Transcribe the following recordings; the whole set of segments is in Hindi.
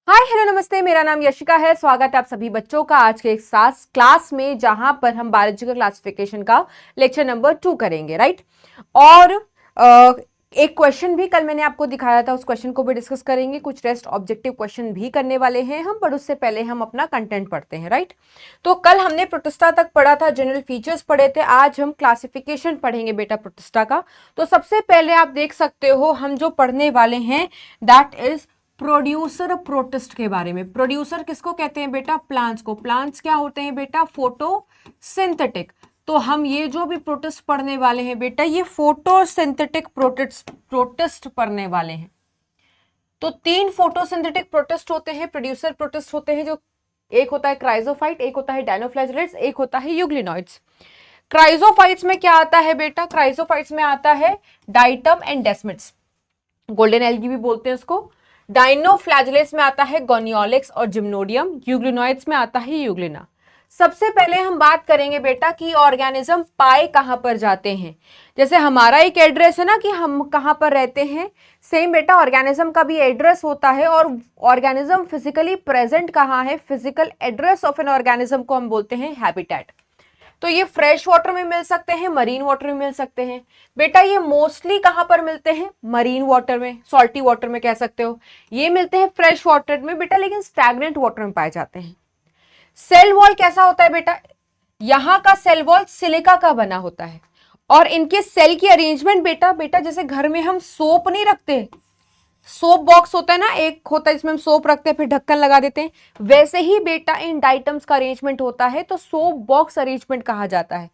हाय हेलो नमस्ते, मेरा नाम यशिका है। स्वागत है आप सभी बच्चों का आज के एक साथ क्लास में, जहां पर हम बायोलॉजिकल क्लासिफिकेशन का लेक्चर नंबर 2 करेंगे, राइट। और एक क्वेश्चन भी कल मैंने आपको दिखाया था, उस क्वेश्चन को भी डिस्कस करेंगे। कुछ रेस्ट ऑब्जेक्टिव क्वेश्चन भी करने वाले हैं हम, पर उससे पहले हम अपना कंटेंट पढ़ते हैं, राइट। तो कल हमने प्रोटिस्टा तक पढ़ा था, जनरल फीचर्स पढ़े थे। आज हम क्लासिफिकेशन पढ़ेंगे बेटा प्रोटिस्टा का। तो सबसे पहले आप देख सकते हो हम जो पढ़ने वाले हैं दैट इज प्रोड्यूसर प्रोटिस्ट के बारे में। प्रोड्यूसर किसको कहते हैं बेटा? प्लांट्स को। प्लांट्स क्या होते हैं बेटा? फोटोसिंथेटिक। तो हम ये जो भी प्रोटिस्ट पढ़ने वाले हैं बेटा, ये फोटोसिंथेटिक प्रोटिस्ट पढ़ने वाले हैं। तो 3 फोटोसिंथेटिक प्रोटिस्ट होते हैं, प्रोड्यूसर प्रोटिस्ट होते हैं, जो एक होता है क्राइजोफाइट, एक होता है डायनोफ्लैजेलेट्स, एक होता है यूग्लिनॉइड्स। क्राइजोफाइट्स में क्या आता है बेटा? क्राइजोफाइट्स में आता है diatom and desmids, golden algae भी बोलते हैं उसको। डाइनोफ्लैजेलेट्स में आता है गोनियोलिक्स और जिम्नोडियम। यूग्लिनॉइड्स में आता है यूग्लिना। सबसे पहले हम बात करेंगे बेटा कि ऑर्गेनिज्म पाए कहां पर जाते हैं। जैसे हमारा एक एड्रेस है ना कि हम कहां पर रहते हैं, सेम बेटा ऑर्गेनिज्म का भी एड्रेस होता है। और ऑर्गेनिज्म फिजिकली प्रेजेंट कहां है, physical address of an organism को हम बोलते हैं हैबिटेट। तो ये फ्रेश वाटर में मिल सकते हैं, मरीन वाटर में मिल सकते हैं। बेटा ये मोस्टली कहां पर मिलते हैं? मरीन वाटर में, सॉल्टी वाटर में कह सकते हो। ये मिलते हैं फ्रेश वाटर में बेटा, लेकिन स्टैग्नेंट वाटर में पाए जाते हैं। सेल वॉल कैसा होता है बेटा? यहां का सेल वॉल सिलिका का बना होता है। और इनके सेल की अरेंजमेंट बेटा बेटा जैसे घर में हम सोप नहीं रखते, सोप बॉक्स होता है ना, एक होता है जिसमें हम सोप रखते हैं फिर ढक्कन लगा देते हैं, वैसे ही बेटा इन डाइटम्स का अरेंजमेंट होता है। तो सोप बॉक्स अरेंजमेंट कहा जाता है।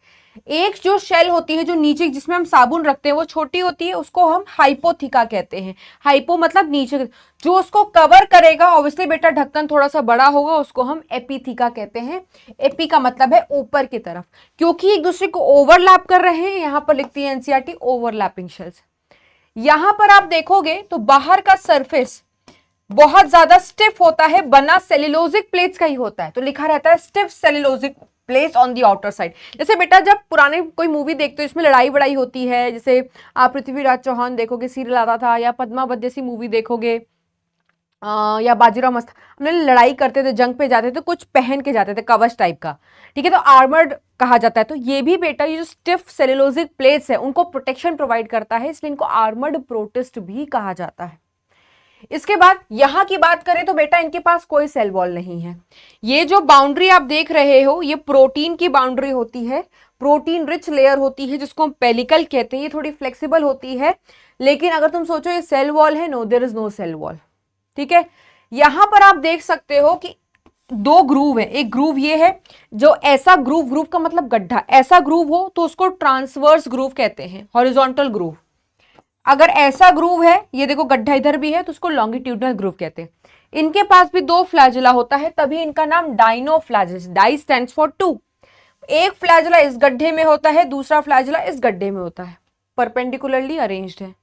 एक जो शेल होती है जो नीचे जिसमें हम साबुन रखते हैं वो छोटी होती है, उसको हम हाइपोथिका कहते हैं। हाइपो मतलब नीचे, जो उसको कवर करेगा ऑब्वियसली बेटा ढक्कन थोड़ा सा बड़ा होगा, उसको हम एपिथिका कहते हैं। एपी का मतलब है ऊपर की तरफ, क्योंकि एक दूसरे को ओवरलैप कर रहे हैं। यहां पर लिखती है एनसीईआरटी ओवरलैपिंग शेल्स। यहां पर आप देखोगे तो बाहर का सरफेस बहुत ज्यादा स्टिफ होता है, बना सेल्यूलोजिक प्लेट्स का ही होता है। तो लिखा रहता है stiff cellulosic plates on the outer side. जैसे बेटा जब पुराने कोई मूवी देखते हो इसमें लड़ाई बड़ाई होती है, जैसे आप पृथ्वीराज चौहान देखोगे, सीरियल आता था, या पद्मावत जैसी मूवी देखोगे, या बाजीराव मस्त, हम लड़ाई करते थे, जंग पे जाते थे, कुछ पहन के जाते थे कवच टाइप का, ठीक है, तो आर्मर्ड कहा जाता है। तो ये भी बेटा ये जो स्टिफ सेल्यूलोजिक प्लेट्स है उनको प्रोटेक्शन प्रोवाइड करता है, इसलिए इनको आर्मर्ड प्रोटिस्ट भी कहा जाता है। इसके बाद यहां की बात करें तो बेटा इनके पास कोई सेल वॉल नहीं है। ये जो बाउंड्री आप देख रहे हो ये प्रोटीन की बाउंड्री होती है, प्रोटीन रिच लेयर होती है जिसको हम पेलिकल कहते हैं। ये थोड़ी फ्लेक्सिबल होती है, लेकिन अगर तुम सोचो ये सेल वॉल है, no there is no cell wall, ठीक है। यहां पर आप देख सकते हो कि 2 ग्रूव है। एक ग्रूव ये है जो ऐसा ग्रूव, ग्रूव का मतलब गड्ढा, ऐसा ग्रूव हो तो उसको ट्रांसवर्स ग्रूव कहते हैं, हॉरिजॉन्टल ग्रूव। अगर ऐसा ग्रूव है, ये देखो गड्ढा इधर भी है, तो उसको लॉन्गिट्यूडनल ग्रूव कहते हैं। इनके पास भी 2 फ्लैजुला होता है, तभी इनका नाम डाइनोफ्लैजिस, डाई स्टैंड्स फॉर 2। एक फ्लैजुला इस गड्ढे में होता है, दूसरा फ्लैजुला इस गड्ढे में होता है, परपेंडिकुलरली अरेंज्ड है।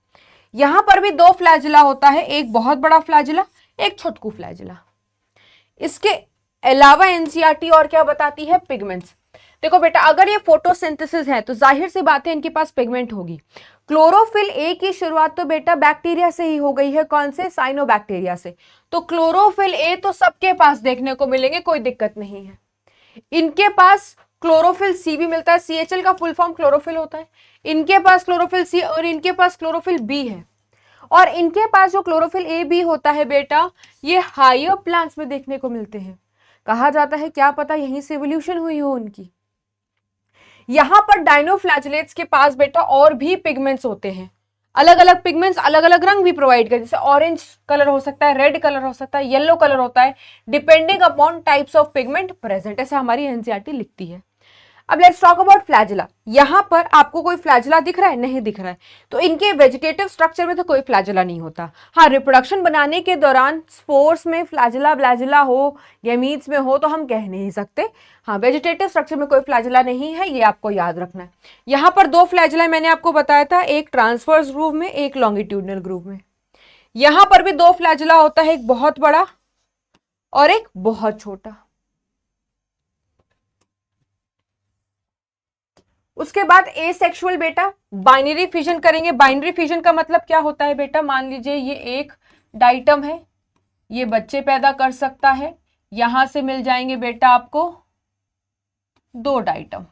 यहां पर भी 2 फ्लैजुला होता है, एक बहुत बड़ा फ्लैजुला, एक छोटकू फ्लैजुला। इसके अलावा एनसीईआरटी और क्या बताती है? पिगमेंट्स। देखो बेटा अगर ये फोटोसिंथेसिस है तो जाहिर सी बात है इनके पास पिगमेंट होगी। क्लोरोफिल ए की शुरुआत तो बेटा बैक्टीरिया से ही हो गई है, कौन से? साइनोबैक्टीरिया से। तो क्लोरोफिल ए तो सबके पास देखने को मिलेंगे, कोई दिक्कत नहीं है। इनके पास क्लोरोफिल सी भी मिलता है, सीएचएल का फुल फॉर्म क्लोरोफिल होता है। इनके पास क्लोरोफिल सी और इनके पास क्लोरोफिल बी है। और इनके पास जो क्लोरोफिल ए बी होता है बेटा, ये हायर प्लांट्स में देखने को मिलते हैं। कहा जाता है क्या पता यहीं से एवोल्यूशन हुई हो उनकी। यहां पर डाइनोफ्लैजेलेट्स के पास बेटा और भी पिगमेंट्स होते हैं, अलग अलग पिगमेंट्स, अलग अलग रंग भी प्रोवाइड करते हैं। जैसे ऑरेंज कलर हो सकता है, रेड कलर हो सकता है, येलो कलर होता है, depending upon types of pigment present, ऐसे हमारी एनसीईआरटी लिखती है। अब लेट्स टॉक अबाउट फ्लैजिला। यहां पर आपको कोई फ्लैजिला दिख रहा है? नहीं दिख रहा है। तो इनके वेजिटेटिव स्ट्रक्चर में तो कोई फ्लैजिला नहीं होता। हाँ, रिप्रोडक्शन बनाने के दौरान स्पोर्स में फ्लैजिला ब्लैजिला हो, गैमीट्स में हो, तो हम कह नहीं सकते। हाँ, वेजिटेटिव स्ट्रक्चर में कोई फ्लैजिला नहीं है, ये आपको याद रखना है। यहां पर 2 फ्लैजिला मैंने आपको बताया था, एक ट्रांसवर्स ग्रूव में, एक लॉन्गिट्यूडनल ग्रूव में। यहां पर भी 2 फ्लैजिला होता है, एक बहुत बड़ा और एक बहुत छोटा। उसके बाद एसेक्सुअल बेटा बाइनरी फिजन करेंगे। बाइनरी फिजन का मतलब क्या होता है बेटा? मान लीजिए ये एक डाइटम है, ये बच्चे पैदा कर सकता है। यहां से मिल जाएंगे बेटा आपको 2 डाइटम।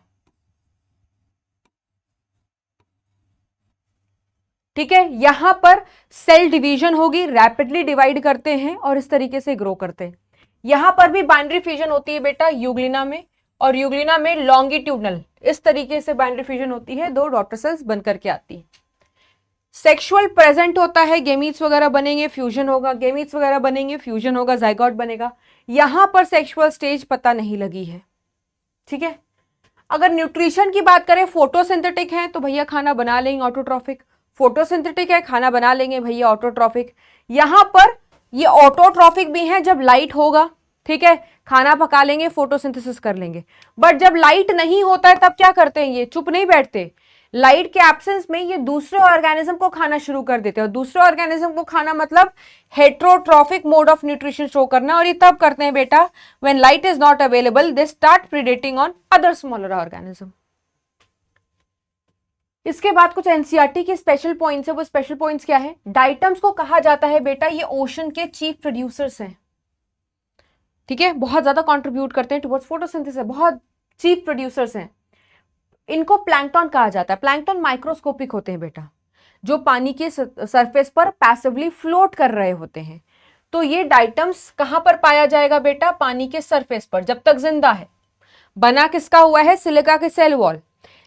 ठीक है, यहां पर सेल डिवीजन होगी, रैपिडली डिवाइड करते हैं और इस तरीके से ग्रो करते हैं। यहां पर भी बाइनरी फ्यूजन होती है बेटा यूग्लिना में, और यूग्लिना में लॉन्गिट्यूडनल इस तरीके से बाइनरी फ्यूजन होती है, 2 डॉटर सेल्स बनकर के आती है। सेक्सुअल प्रेजेंट होता है, गेमीट्स वगैरह बनेंगे, फ्यूजन होगा, गेमीट्स वगैरह बनेंगे, फ्यूजन होगा, जाइगोट बनेगा। यहां पर सेक्सुअल स्टेज पता नहीं लगी है। ठीक है, अगर न्यूट्रिशन की बात करें, फोटोसिंथेटिक है तो भैया खाना बना लेंगे ऑटोट्रॉफिक, फोटोसिंथेटिक है खाना बना लेंगे भैया ऑटोट्रॉफिक। यहां पर ये ऑटोट्रॉफिक भी है जब लाइट होगा, ठीक है, खाना पका लेंगे, फोटोसिंथेसिस कर लेंगे। बट जब लाइट नहीं होता है तब क्या करते हैं, ये चुप नहीं बैठते, लाइट के एब्सेंस में ये दूसरे ऑर्गेनिज्म को खाना शुरू कर देते हैं। और दूसरे ऑर्गेनिज्म को खाना मतलब heterotrophic mode of nutrition show करना, और ये तब करते हैं बेटा when light is not available, they start predating on other smaller organism. इसके बाद कुछ एनसीईआरटी के स्पेशल पॉइंट्स है। वो स्पेशल पॉइंट्स क्या है, डाइटम्स को कहा जाता है बेटा ये ओशन के चीफ प्रोड्यूसर्स हैं। ठीक है, बहुत ज्यादा कंट्रीब्यूट करते हैं टुवर्ड्स फोटोसिंथेसिस, बहुत चीफ प्रोड्यूसर्स हैं। इनको प्लैंकटन कहा जाता है। प्लैंकटन माइक्रोस्कोपिक होते हैं बेटा, जो पानी के सरफेस पर पैसिवली फ्लोट कर रहे होते हैं। तो ये डाइटम्स कहां पर पाया जाएगा बेटा, पानी के सरफेस पर, जब तक जिंदा है। बना किसका हुआ है, सिलिका के सेल वॉल।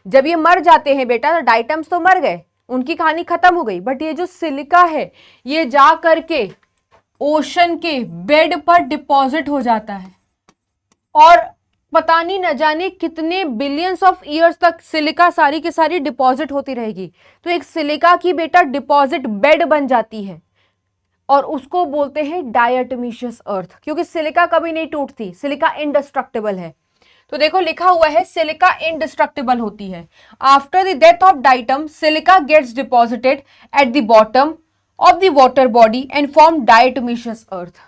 जब ये मर जाते हैं बेटा, तो डाइटम्स तो मर गए, उनकी कहानी खत्म हो गई। बट ये जो सिलिका है ये जा करके ओशन के बेड पर डिपॉजिट हो जाता है, और पता नहीं न जाने कितने बिलियंस ऑफ ईयर्स तक सिलिका सारी की सारी डिपॉजिट होती रहेगी। तो एक सिलिका की बेटा डिपॉजिट बेड बन जाती है, और उसको बोलते हैं डायटोमिशियस अर्थ, क्योंकि सिलिका कभी नहीं टूटती, सिलिका इंडिस्ट्रक्टिबल है। तो देखो लिखा हुआ है सिलिका इंडिस्ट्रक्टिबल होती है। After the death of diatom silica gets deposited at the bottom of the water body and form diatomaceous earth.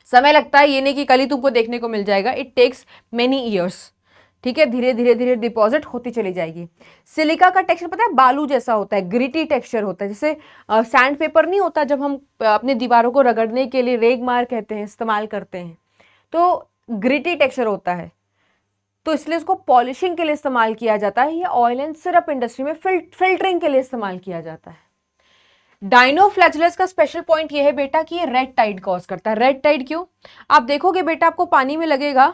समय लगता है, ये नहीं कि कल ही तुमको देखने को मिल जाएगा, इट टेक्स मेनी ईयर्स। ठीक है, धीरे धीरे धीरे डिपॉजिट होती चली जाएगी। सिलिका का टेक्सचर पता है बालू जैसा होता है, ग्रिटी टेक्सचर होता है, जैसे सैंड पेपर नहीं होता, जब हम अपने दीवारों को रगड़ने के लिए रेगमार कहते हैं, इस्तेमाल करते हैं, तो ग्रिटी टेक्सचर होता है, तो इसलिए इसको पॉलिशिंग के लिए इस्तेमाल किया जाता है। ये ऑयल एंड सिरप इंडस्ट्री में फिल्टरिंग के लिए इस्तेमाल किया जाता है। डाइनोफ्लैजेलेस का स्पेशल पॉइंट ये है बेटा कि ये रेड टाइड कॉज करता है। रेड टाइड क्यों, आप देखोगे बेटा आपको पानी में लगेगा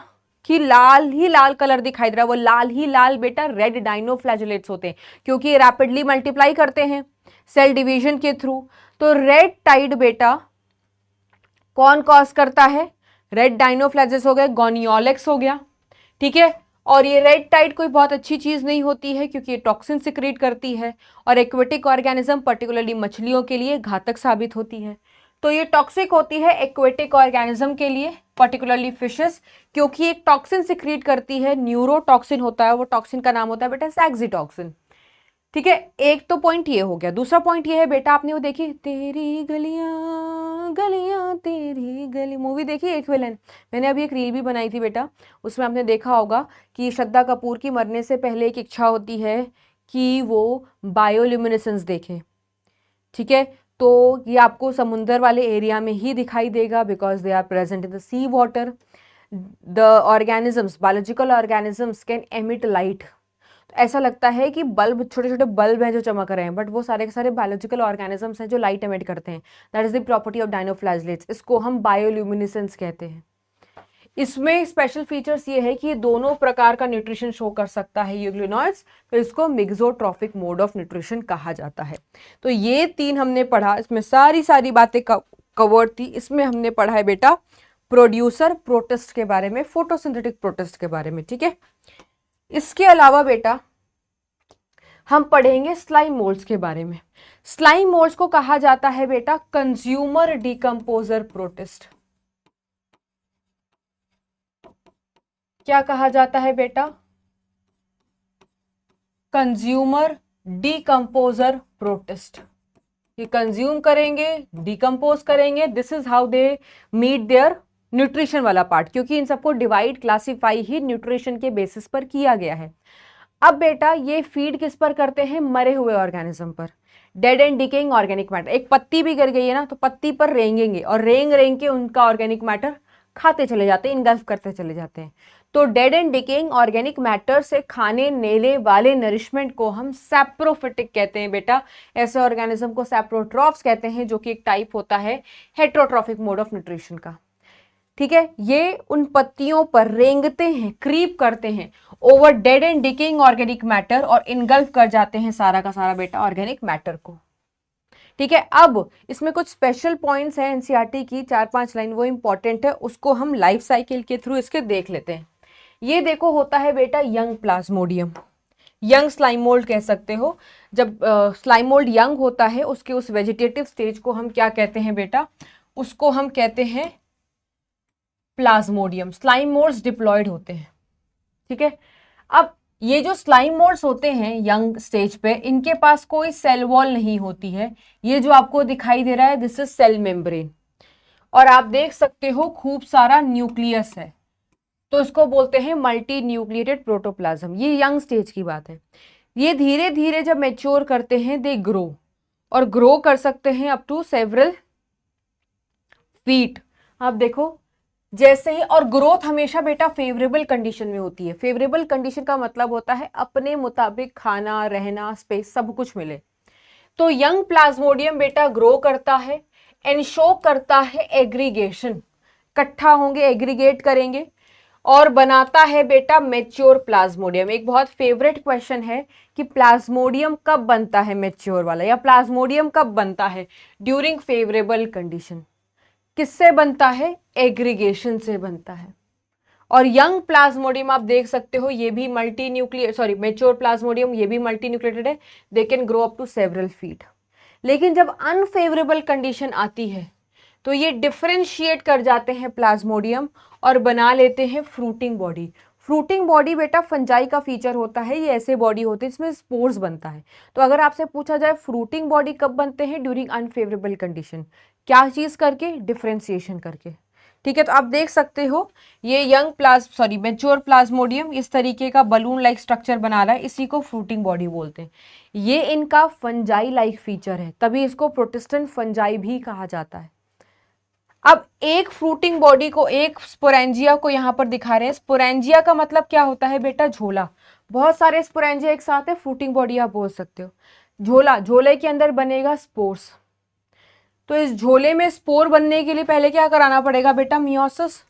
कि लाल ही लाल कलर दिखाई दे रहा है, वो लाल ही लाल बेटा रेड डाइनोफ्लैजेलेट्स होते हैं, क्योंकि ये रैपिडली मल्टीप्लाई करते हैं सेल डिवीजन के थ्रू। तो रेड टाइड बेटा कौन कॉज करता है, रेड डाइनोफ्लैजेलेट्स हो गए, गोनियोलेक्स हो गया। ठीक है, और ये रेड टाइड कोई बहुत अच्छी चीज नहीं होती है, क्योंकि ये टॉक्सिन सिक्रीट करती है, और एक्वेटिक ऑर्गेनिज्म पर्टिकुलरली मछलियों के लिए घातक साबित होती है। तो ये टॉक्सिक होती है एक्वेटिक ऑर्गेनिज्म के लिए, पर्टिकुलरली फिशेस, क्योंकि एक टॉक्सिन सिक्रीट करती है, न्यूरोटॉक्सिन होता है, वो टॉक्सिन का नाम होता है बेटा सैक्सीटॉक्सिन। ठीक है, एक तो पॉइंट ये हो गया। दूसरा पॉइंट ये है बेटा, आपने वो देखी तेरी गलियां गलियां तेरी गली मूवी देखी एक विलन, मैंने अभी एक रील भी बनाई थी बेटा, उसमें आपने देखा होगा कि श्रद्धा कपूर की मरने से पहले एक इच्छा होती है कि वो बायोल्यूमिनेसेंस देखे। ठीक है, तो ये आपको समुंदर वाले एरिया में ही दिखाई देगा, because they are present in the sea water. The organisms, biological organisms can emit light. ऐसा लगता है कि बल्ब, छोटे छोटे बल्ब हैं जो चमक रहे हैं, बट वो सारे के सारे बायोलॉजिकल ऑर्गेनिजम्स हैं जो लाइट एमिट करते हैं। That is the property of dinoflagellates, इसको हम बायोल्यूमिनेसेंस कहते हैं। इसमें स्पेशल फीचर्स ये है कि ये दोनों प्रकार का न्यूट्रिशन शो कर सकता है यूग्लिनॉइड्स, तो इसको मिक्सोट्रॉफिक मोड ऑफ न्यूट्रिशन कहा जाता है। तो ये 3 हमने पढ़ा, इसमें सारी बातें कवर्ड थी। इसमें हमने पढ़ा है बेटा प्रोड्यूसर प्रोटिस्ट के बारे में, फोटोसिंथेटिक प्रोटिस्ट के बारे में। ठीक है, इसके अलावा बेटा हम पढ़ेंगे स्लाइम मोल्ड्स के बारे में। स्लाइम मोल्ड्स को कहा जाता है बेटा कंज्यूमर डिकम्पोजर प्रोटिस्ट। क्या कहा जाता है बेटा, कंज्यूमर डिकम्पोजर प्रोटिस्ट। ये कंज्यूम करेंगे, डिकम्पोज करेंगे, this is how they meet their nutrition वाला पार्ट, क्योंकि इन सबको डिवाइड क्लासिफाई ही न्यूट्रिशन के बेसिस पर किया गया है। अब बेटा ये फीड किस पर करते हैं, मरे हुए ऑर्गेनिज्म पर। Dead and decaying organic matter, एक पत्ती भी गिर गई है ना तो पत्ती पर रेंगेंगे और रेंग रेंग के उनका ऑर्गेनिक मैटर खाते चले जाते हैं, इनगल्फ करते चले जाते हैं। तो dead and decaying organic matter से खाने नेले वाले नरिशमेंट को हम सैप्रोफिटिक कहते हैं बेटा। ऐसे ऑर्गेनिज्म को सैप्रोट्रॉफ्स कहते हैं, जो कि एक टाइप होता है हेट्रोट्रॉफिक मोड ऑफ न्यूट्रिशन का। ठीक है, ये उन पत्तियों पर रेंगते हैं, क्रीप करते हैं over dead and decaying organic matter और इनगल्फ कर जाते हैं सारा का सारा बेटा ऑर्गेनिक मैटर को। ठीक है, अब इसमें कुछ स्पेशल पॉइंट्स हैं एनसीईआरटी की, 4-5 लाइन, वो इंपॉर्टेंट है, उसको हम लाइफ साइकिल के थ्रू इसके देख लेते हैं। ये देखो होता है बेटा young Plasmodium, young slime mould कह सकते हो। जब स्लाइम मोल्ड यंग होता है उसके उस वेजिटेटिव स्टेज को हम क्या कहते हैं बेटा, उसको हम कहते हैं प्लाज्मोडियम। स्लाइम मोल्ड्स डिप्लॉयड होते हैं। ठीक है, अब ये जो स्लाइम मोल्ड्स होते हैं यंग स्टेज पे, इनके पास कोई सेल वॉल नहीं होती है। ये जो आपको दिखाई दे रहा है दिस इज सेल मेम्ब्रेन, और आप देख सकते हो खूब सारा न्यूक्लियस है, तो इसको बोलते हैं मल्टी न्यूक्लिएटेड प्रोटोप्लाज्म। ये यंग स्टेज की बात है। ये धीरे धीरे जब मैच्योर करते हैं दे ग्रो, और ग्रो कर सकते हैं अप टू सेवरल फीट। आप देखो जैसे ही, और ग्रोथ हमेशा बेटा फेवरेबल कंडीशन में होती है। फेवरेबल कंडीशन का मतलब होता है अपने मुताबिक खाना, रहना, स्पेस सब कुछ मिले। तो यंग प्लाज्मोडियम बेटा ग्रो करता है, एंशो करता है एग्रीगेशन, इकट्ठा होंगे, एग्रीगेट करेंगे, और बनाता है बेटा मेच्योर प्लाज्मोडियम। एक बहुत फेवरेट क्वेश्चन है कि प्लाज्मोडियम कब बनता है मेच्योर वाला, या प्लाज्मोडियम कब बनता है ड्यूरिंग फेवरेबल कंडीशन। किससे बनता है, एग्रीगेशन से बनता है। और यंग प्लाज्मोडियम आप देख सकते हो ये भी multi nuclear, sorry mature plasmodium ये भी मल्टी न्यूक्लिएटेड है, they can grow up to several feet. लेकिन जब अनफेवरेबल कंडीशन आती है तो ये डिफरेंशिएट कर जाते हैं प्लाज्मोडियम और बना लेते हैं फ्रूटिंग बॉडी। फ्रूटिंग बॉडी बेटा फंजाई का फीचर होता है, ये ऐसे बॉडी होती है जिसमें स्पोर्स बनता है। तो अगर आपसे पूछा जाए फ्रूटिंग बॉडी कब बनते हैं, ड्यूरिंग अनफेवरेबल कंडीशन। क्या चीज करके, डिफरेंशिएशन करके। ठीक है, तो आप देख सकते हो ये मेच्योर प्लाज्मोडियम इस तरीके का बलून लाइक स्ट्रक्चर बना रहा है, इसी को फ्रूटिंग बॉडी बोलते हैं। ये इनका फंजाई लाइक फीचर है, तभी इसको प्रोटिस्टेंट फंजाई भी कहा जाता है। अब एक फ्रूटिंग बॉडी को, एक स्पोरेंजिया को यहां पर दिखा रहे हैं। स्पोरेंजिया का मतलब क्या होता है बेटा, झोला। बहुत सारे स्पोरेंजिया एक साथ है, फ्रूटिंग बॉडी आप बोल सकते हो। झोला, झोले के अंदर बनेगा स्पोर्स। तो इस झोले में स्पोर बनने के लिए पहले क्या कराना पड़ेगा बेटा, मियोसिस।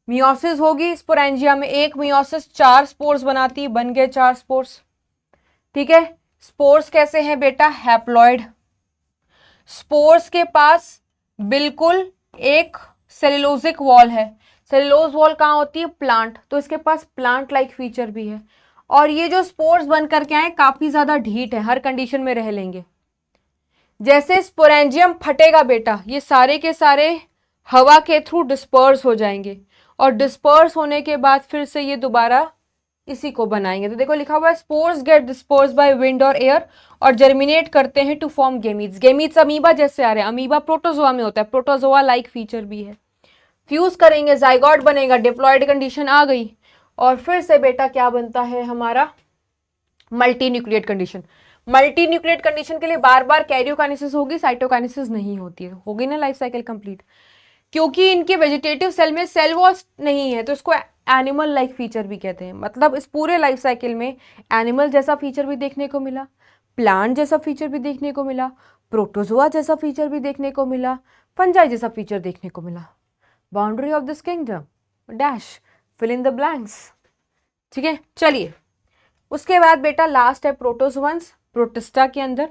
मियोसिस होगी स्पोरेंजिया में, एक मियोसिस 4 स्पोर्स बनाती, बन गए 4 स्पोर्स। ठीक है, स्पोर्स कैसे हैं बेटा, हैप्लॉइड। स्पोर्स के पास बिल्कुल एक सेलुलोजिक वॉल है। सेलुलोज वॉल कहाँ होती है, प्लांट, तो इसके पास प्लांट लाइक फीचर भी है। और ये जो स्पोर्स बन करके आए काफी ज्यादा ढीठ है, हर कंडीशन में रह लेंगे। जैसे स्पोरेंजियम फटेगा बेटा, ये सारे के सारे हवा के थ्रू डिस्पर्स हो जाएंगे, और डिस्पर्स होने के बाद फिर से ये दोबारा इसी को बनाएंगे। तो देखो लिखा हुआ है spores get dispersed by wind और एयर और जर्मिनेट करते हैं to form gametes. Gametes amoeba जैसे आ रहे हैं, अमीबा प्रोटोजोआ में होता है, प्रोटोजोआ लाइक फीचर भी है। फ्यूज करेंगे, जाइगोट बनेगा, डिप्लॉयड कंडीशन आ गई, और फिर से बेटा क्या बनता है हमारा, multi nucleate condition. Multi nucleate condition के लिए बार बार कैरियोकाइनेसिस होगी, साइटोकाइनेसिस नहीं होती है। होगी ना लाइफ साइकिल कंप्लीट, क्योंकि इनके वेजिटेटिव सेल में सेल वॉल नहीं है, तो इसको एनिमल लाइक फीचर भी कहते हैं। मतलब इस पूरे लाइफ साइकिल में एनिमल जैसा फीचर भी देखने को मिला, प्लांट जैसा फीचर भी देखने को मिला, प्रोटोजोआ जैसा फीचर भी देखने को मिला, फंजाई जैसा फीचर देखने को मिला। Boundary of this kingdom dash, fill in the blanks. ठीक है, चलिए उसके बाद बेटा लास्ट है प्रोटोजोअन्स। प्रोटिस्टा के अंदर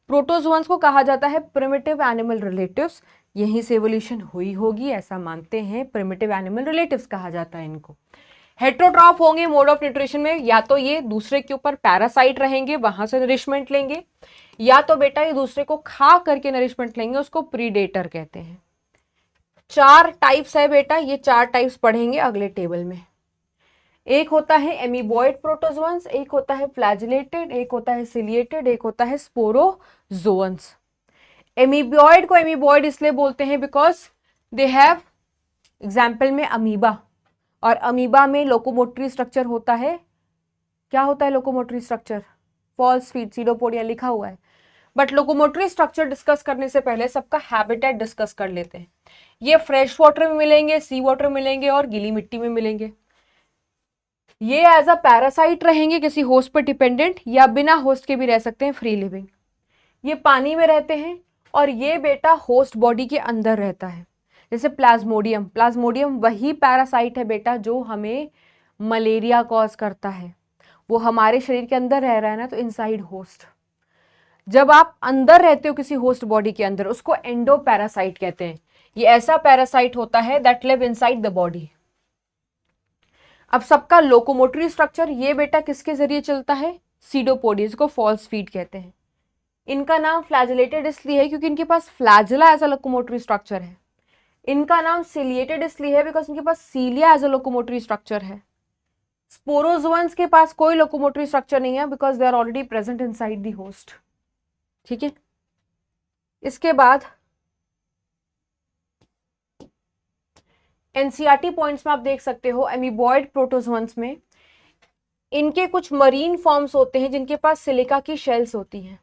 प्रोटोजोअन्स को कहा जाता है प्रिमिटिव एनिमल रिलेटिव्स। यहीं से एवोल्यूशन हुई होगी ऐसा मानते हैं, प्रिमिटिव एनिमल रिलेटिव्स कहा जाता है इनको। हेट्रोट्रॉफ होंगे मोड ऑफ न्यूट्रिशन में, या तो ये दूसरे के ऊपर पैरासाइट रहेंगे, वहां से नरिशमेंट लेंगे, या तो बेटा ये दूसरे को खा करके नरिशमेंट लेंगे, उसको प्रीडेटर कहते हैं। 4 टाइप्स है बेटा, ये 4 टाइप्स पढ़ेंगे अगले टेबल में। एक होता है एमीबॉइड प्रोटोजोअन्स, एक होता है फ्लैजिलेटेड, एक होता है सिलिएटेड, एक होता है स्पोरोजोअन्स। एमीबॉइड को एमीबॉइड इसलिए बोलते हैं बिकॉज दे हैव एग्जाम्पल में अमीबा, और अमीबा में लोकोमोटरी स्ट्रक्चर होता है। क्या होता है locomotory structure, false feet, pseudopodia लिखा हुआ है। बट लोकोमोटरी स्ट्रक्चर डिस्कस करने से पहले सबका हैबिटेट डिस्कस कर लेते हैं। ये फ्रेश वाटर में मिलेंगे, सी वाटर मिलेंगे और गीली मिट्टी में मिलेंगे। ये एज अ पैरासाइट रहेंगे, किसी होस्ट पर डिपेंडेंट, या बिना होस्ट के भी रह सकते हैं, फ्री लिविंग। ये पानी में रहते हैं और ये बेटा होस्ट बॉडी के अंदर रहता है। जैसे प्लाज्मोडियम, प्लाज्मोडियम वही पैरासाइट है बेटा जो हमें मलेरिया कॉज करता है। वो हमारे शरीर के अंदर रह रहा है ना, तो इनसाइड होस्ट। जब आप अंदर रहते हो किसी होस्ट बॉडी के अंदर, उसको एंडो पैरासाइट कहते हैं। ये ऐसा पैरासाइट होता है that live inside the body. अब सबका लोकोमोटरी स्ट्रक्चर ये बेटा किसके जरिए चलता है? सीडोपोडिया, जिसको फॉल्स फीट कहते हैं। इनका नाम फ्लैजिलेटेड इसलिए है क्योंकि इनके पास flagella as a locomotory structure है। इनका नाम सिलिएटेड इसलिए है बिकॉज इनके पास cilia as a locomotory structure है। स्पोरोजोअन्स के पास कोई लोकोमोटरी स्ट्रक्चर नहीं है because they are already present inside the host. ठीक है, इसके बाद एनसीईआरटी पॉइंट्स में आप देख सकते हो एमीबॉयड प्रोटोजोअन्स में इनके कुछ मरीन फॉर्म्स होते हैं जिनके पास सिलिका की शेल्स होती हैं।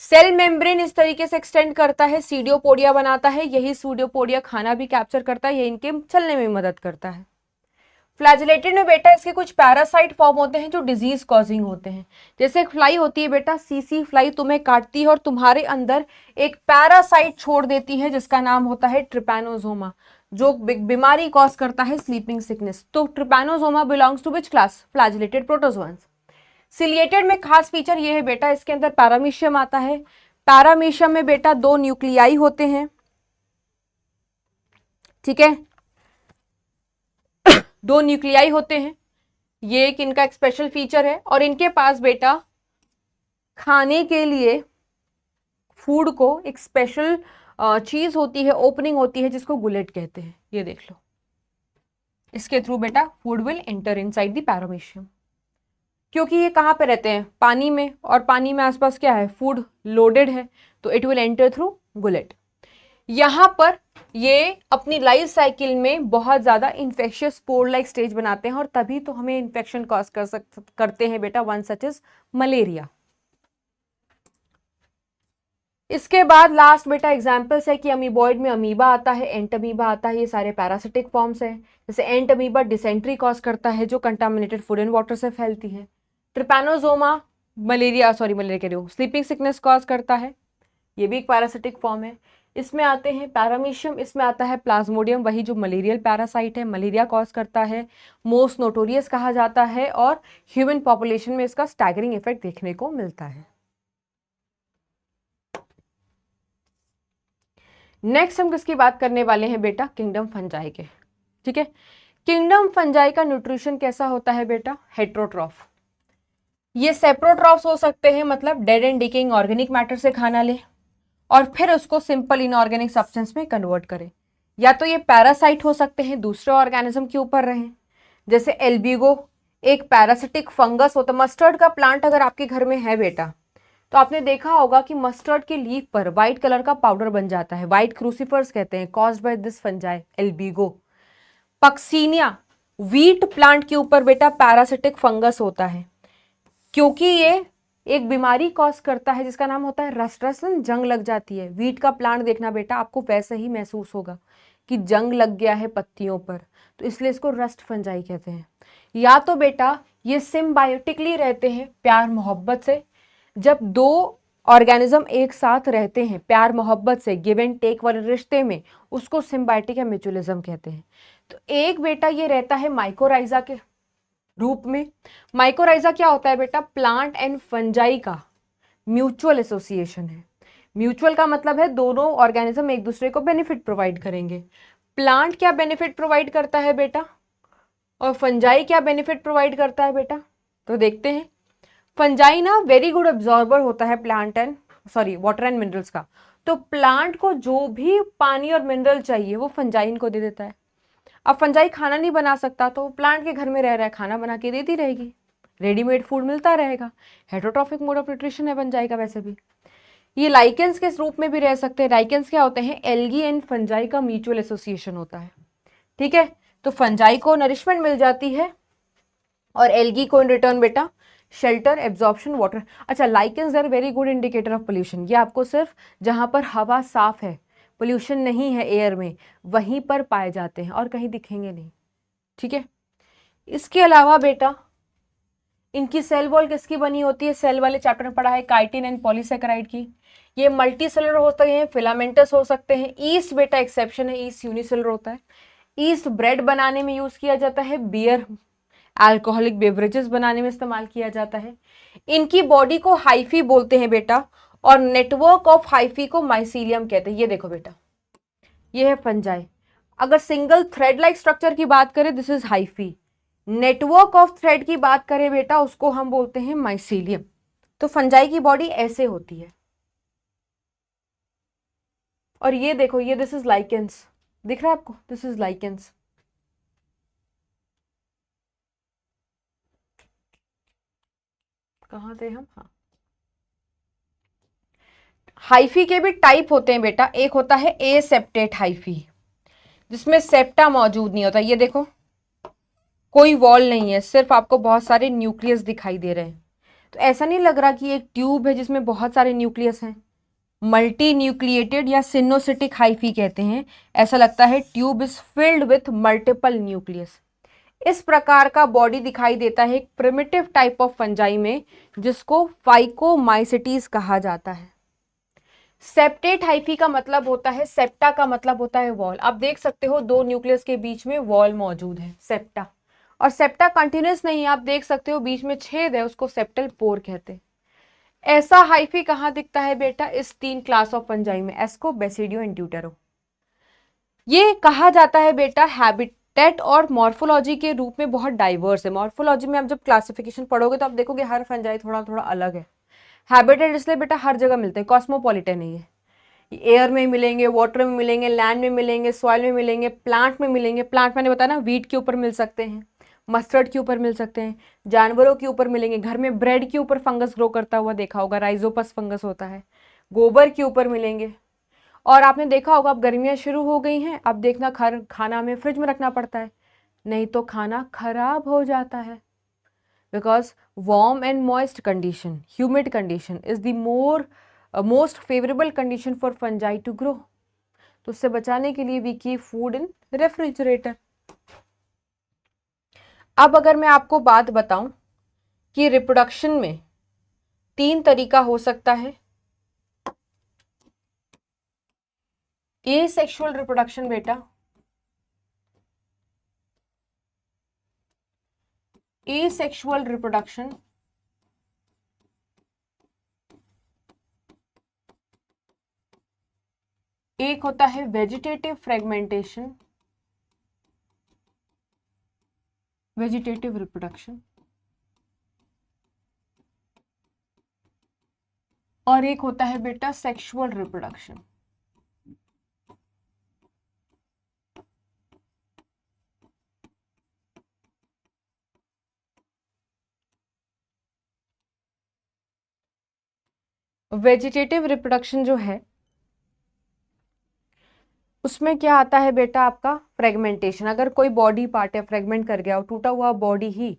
सेल मेम्ब्रेन इस तरीके से एक्सटेंड करता है, सीडियोपोडिया बनाता है। यही सीडियोपोडिया खाना भी कैप्चर करता है, ये इनके चलने में मदद करता है। फ्लैजिलेटेड में बेटा इसके कुछ पैरासाइट फॉर्म होते हैं जो डिजीज कॉजिंग होते हैं। जैसे एक फ्लाई होती है बेटा, सीसी फ्लाई, तुम्हें काटती है और तुम्हारे अंदर एक पैरासाइट छोड़ देती है जिसका नाम होता है ट्रिपैनोसोमा, जो बीमारी कॉज करता है स्लीपिंग सिकनेस। तो trypanosoma belongs to which class? Flagellated protozoans. Ciliated में खास फीचर ये है बेटा, इसके अंदर पैरामीशियम आता है। पैरामीशियम में बेटा 2 न्यूक्लियाई होते हैं। ठीक है, 2 न्यूक्लियाई होते हैं, ये एक इनका एक स्पेशल फीचर है। और इनके पास बेटा खाने के लिए फूड को एक स्पेशल चीज होती है, ओपनिंग होती है जिसको गुलेट कहते हैं। ये देख लो, इसके थ्रू बेटा food will enter inside the paramecium. क्योंकि ये कहाँ पे रहते हैं? पानी में, और पानी में आसपास क्या है? फूड लोडेड है, तो it will enter through gullet. यहाँ पर ये अपनी लाइफ साइकिल में बहुत ज़्यादा इन्फेक्शियस स्पोर लाइक स्टेज बनाते हैं और तभी तो हमें इन्फेक्शन कॉज करते हैं बेटा, वन सच इज मलेरिया। इसके बाद लास्ट बेटा एग्जाम्पल्स है कि अमीबॉइड में अमीबा आता है, एंट अमीबा आता है, ये सारे पैरासिटिक फॉर्म्स हैं। जैसे एंट अमीबा डिसेंट्री कॉज करता है जो कंटामिनेटेड फूड एंड वाटर से फैलती है। ट्रिपैनोसोमा मलेरिया कह रही हूँ, स्लीपिंग सिकनेस कॉज करता है, ये भी एक पैरासिटिक फॉर्म है। इसमें आते हैं पैरामीशियम, इसमें आता है प्लाज्मोडियम, वही जो मलेरियल पैरासाइट है, मलेरिया कॉज करता है, मोस्ट नोटोरियस कहा जाता है, और ह्यूमन पॉपुलेशन में इसका स्टैगरिंग इफेक्ट देखने को मिलता है। नेक्स्ट हम किसकी बात करने वाले हैं बेटा? किंगडम फंजाई के। ठीक है, किंगडम फंजाई का न्यूट्रिशन कैसा होता है बेटा? हेट्रोट्रॉफ। ये सेप्रोट्रॉफ्स हो सकते हैं, मतलब dead and decaying organic matter से खाना ले और फिर उसको सिंपल इनऑर्गेनिक सब्सटेंस में कन्वर्ट करें। या तो ये पैरासाइट हो सकते हैं, दूसरे ऑर्गेनिज्म के ऊपर रहें। जैसे एल्बिगो एक पैरासिटिक फंगस होता है। मस्टर्ड का प्लांट अगर आपके घर में है बेटा, तो आपने देखा होगा कि मस्टर्ड के लीफ पर व्हाइट कलर का पाउडर बन जाता है, व्हाइट क्रूसीफर्स कहते हैं, caused by this fungi Albugo. Puccinia wheat plant के ऊपर बेटा पैरासिटिक फंगस होता है, क्योंकि ये एक बीमारी कॉज करता है जिसका नाम होता है रस्ट। रस्ट जंग लग जाती है। व्हीट का प्लांट देखना बेटा, आपको वैसे ही महसूस होगा कि जंग लग गया है पत्तियों पर, तो इसलिए इसको रस्ट फंजाई कहते हैं। या तो बेटा ये सिम्बायोटिकली रहते हैं, प्यार मोहब्बत से। जब 2 ऑर्गेनिज्म एक साथ रहते हैं प्यार मोहब्बत से, गिव एंड टेक वाले रिश्ते में, उसको सिम्बायोटिक या म्यूचुअलिज्म कहते हैं। तो एक बेटा ये रहता है माइकोराइजा के रूप में। माइकोराइजा क्या होता है बेटा? प्लांट एंड फंजाई का म्यूचुअल एसोसिएशन है। म्यूचुअल का मतलब है दोनों ऑर्गेनिज्म एक दूसरे को बेनिफिट प्रोवाइड करेंगे। प्लांट क्या बेनिफिट प्रोवाइड करता है बेटा, और फंजाई क्या बेनिफिट प्रोवाइड करता है बेटा? तो देखते हैं। फंजाई ना वेरी गुड एब्जॉर्बर होता है वाटर एंड मिनरल्स का। तो प्लांट को जो भी पानी और मिनरल चाहिए वो फंजाई इनको दे देता है। अब फंजाई खाना नहीं बना सकता तो प्लांट के घर में रह रहा है, खाना बना के देती रहेगी, रेडीमेड फूड मिलता रहेगा। हेटरोट्रॉफिक मोड ऑफ न्यूट्रिशन है फंजाई का। वैसे भी ये लाइकेंस के रूप में भी रह सकते हैं। लाइकेंस क्या होते हैं? एल्गी एंड फंजाई का म्यूचुअल एसोसिएशन होता है। ठीक है, तो फंजाई को नरिशमेंट मिल जाती है और एल्गी को इन रिटर्न बेटा शेल्टर, एब्जॉर्प्शन, वाटर। अच्छा, lichens are very good indicator of pollution. ये आपको सिर्फ जहां पर हवा साफ है, पोल्यूशन नहीं है एयर में, वहीं पर पाए जाते हैं और कहीं दिखेंगे नहीं। ठीक है, इसके अलावा बेटा इनकी सेल वॉल किसकी बनी होती है? सेल वाले चैप्टर में पढ़ा है, काइटिन एंड पॉलीसेकेराइड की। ये मल्टी सेलुलर हो सकते हैं, फिलामेंटस हो सकते हैं। ईस्ट बेटा एक्सेप्शन है, ईस्ट यूनिसेलुलर होता है। ईस्ट ब्रेड बनाने में यूज किया जाता है, बियर अल्कोहलिक बेवरेजेस बनाने में इस्तेमाल किया जाता है। इनकी बॉडी को हाइफी बोलते हैं बेटा, और नेटवर्क ऑफ हाइफी को माइसीलियम कहते हैं। ये देखो बेटा, ये है फंजाई। अगर सिंगल थ्रेड लाइक स्ट्रक्चर की बात करें, this is hyphae. Network of thread की बात करें बेटा, उसको हम बोलते हैं माइसीलियम। तो फंजाई की बॉडी ऐसे होती है। और ये देखो, ये दिस इज लाइकेंस, दिख रहा है आपको? This is lichens. कहाँ थे हम? हाँ, हाइफी के भी टाइप होते हैं बेटा। एक होता है ए सेप्टेट हाइफी, जिसमें सेप्टा मौजूद नहीं होता। ये देखो, कोई वॉल नहीं है, सिर्फ आपको बहुत सारे न्यूक्लियस दिखाई दे रहे हैं। तो ऐसा नहीं लग रहा कि एक ट्यूब है जिसमें बहुत सारे न्यूक्लियस हैं। मल्टी न्यूक्लिएटेड या सिनोसिटिक हाइफी कहते हैं। ऐसा लगता है tube is filled with multiple nucleus. इस प्रकार का बॉडी दिखाई देता है एक प्रिमिटिव टाइप ऑफ फंजाई में, जिसको फाइकोमाइसिटीज कहा जाता है। सेप्टेट हाइफी का मतलब होता है, सेप्टा का मतलब होता है वॉल। आप देख सकते हो दो न्यूक्लियस के बीच में वॉल मौजूद है, सेप्टा। और सेप्टा कंटिन्यूस नहीं है, आप देख सकते हो बीच में छेद है, उसको सेप्टल पोर कहते हैं। ऐसा हाइफी कहाँ दिखता है बेटा? इस तीन क्लास ऑफ फंजाई में, एस्को, बेसिडियो एंड ड्यूटेरो। ये कहा जाता है बेटा हैबिटेट और मॉर्फोलॉजी के रूप में बहुत डाइवर्स है। मॉर्फोलॉजी में आप जब क्लासिफिकेशन पढ़ोगे तो आप देखोगे हर फंजाई थोड़ा थोड़ा अलग है। हैबिटेट इसलिए बेटा हर जगह मिलते हैं, कॉस्मोपॉलिटन है ये। एयर में मिलेंगे, वाटर में मिलेंगे, लैंड में मिलेंगे, सॉइल में मिलेंगे, प्लांट में मिलेंगे। प्लांट मैंने बताया ना, वीट के ऊपर मिल सकते हैं, मस्टर्ड के ऊपर मिल सकते हैं, जानवरों के ऊपर मिलेंगे। घर में ब्रेड के ऊपर फंगस ग्रो करता हुआ देखा होगा, राइजोपस फंगस होता है। गोबर के ऊपर मिलेंगे। और आपने देखा होगा, अब गर्मियां शुरू हो गई हैं, अब देखना खाना हमें फ्रिज में रखना पड़ता है, नहीं तो खाना खराब हो जाता है। Because warm and moist condition, humid condition is the most favourable condition for fungi to grow. तो उससे बचाने के लिए we keep food in refrigerator. अब अगर मैं आपको बात बताऊं कि रिप्रोडक्शन में तीन तरीका हो सकता है। एसेक्सुअल रिप्रोडक्शन बेटा, एसेक्सुअल रिप्रोडक्शन एक होता है वेजिटेटिव फ्रेगमेंटेशन, वेजिटेटिव रिप्रोडक्शन, और एक होता है बेटा सेक्सुअल रिप्रोडक्शन। वेजिटेटिव रिप्रोडक्शन जो है उसमें क्या आता है बेटा? आपका फ्रेगमेंटेशन। अगर कोई बॉडी पार्ट है फ्रेगमेंट कर गया और टूटा हुआ बॉडी ही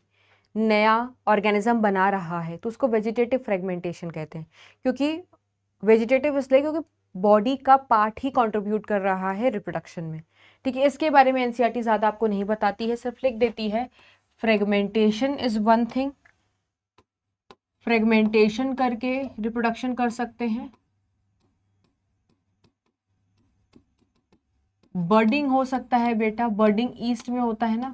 नया ऑर्गेनिज्म बना रहा है, तो उसको वेजिटेटिव फ्रेगमेंटेशन कहते हैं। क्योंकि वेजिटेटिव इसलिए क्योंकि बॉडी का पार्ट ही कंट्रीब्यूट कर रहा है रिप्रोडक्शन में। ठीक है, इसके बारे में एनसीईआरटी ज़्यादा आपको नहीं बताती है, सिर्फ लिख देती है fragmentation is one thing. Fragmentation करके रिप्रोडक्शन कर सकते हैं। बर्डिंग हो सकता है बेटा, बर्डिंग ईस्ट में होता है ना।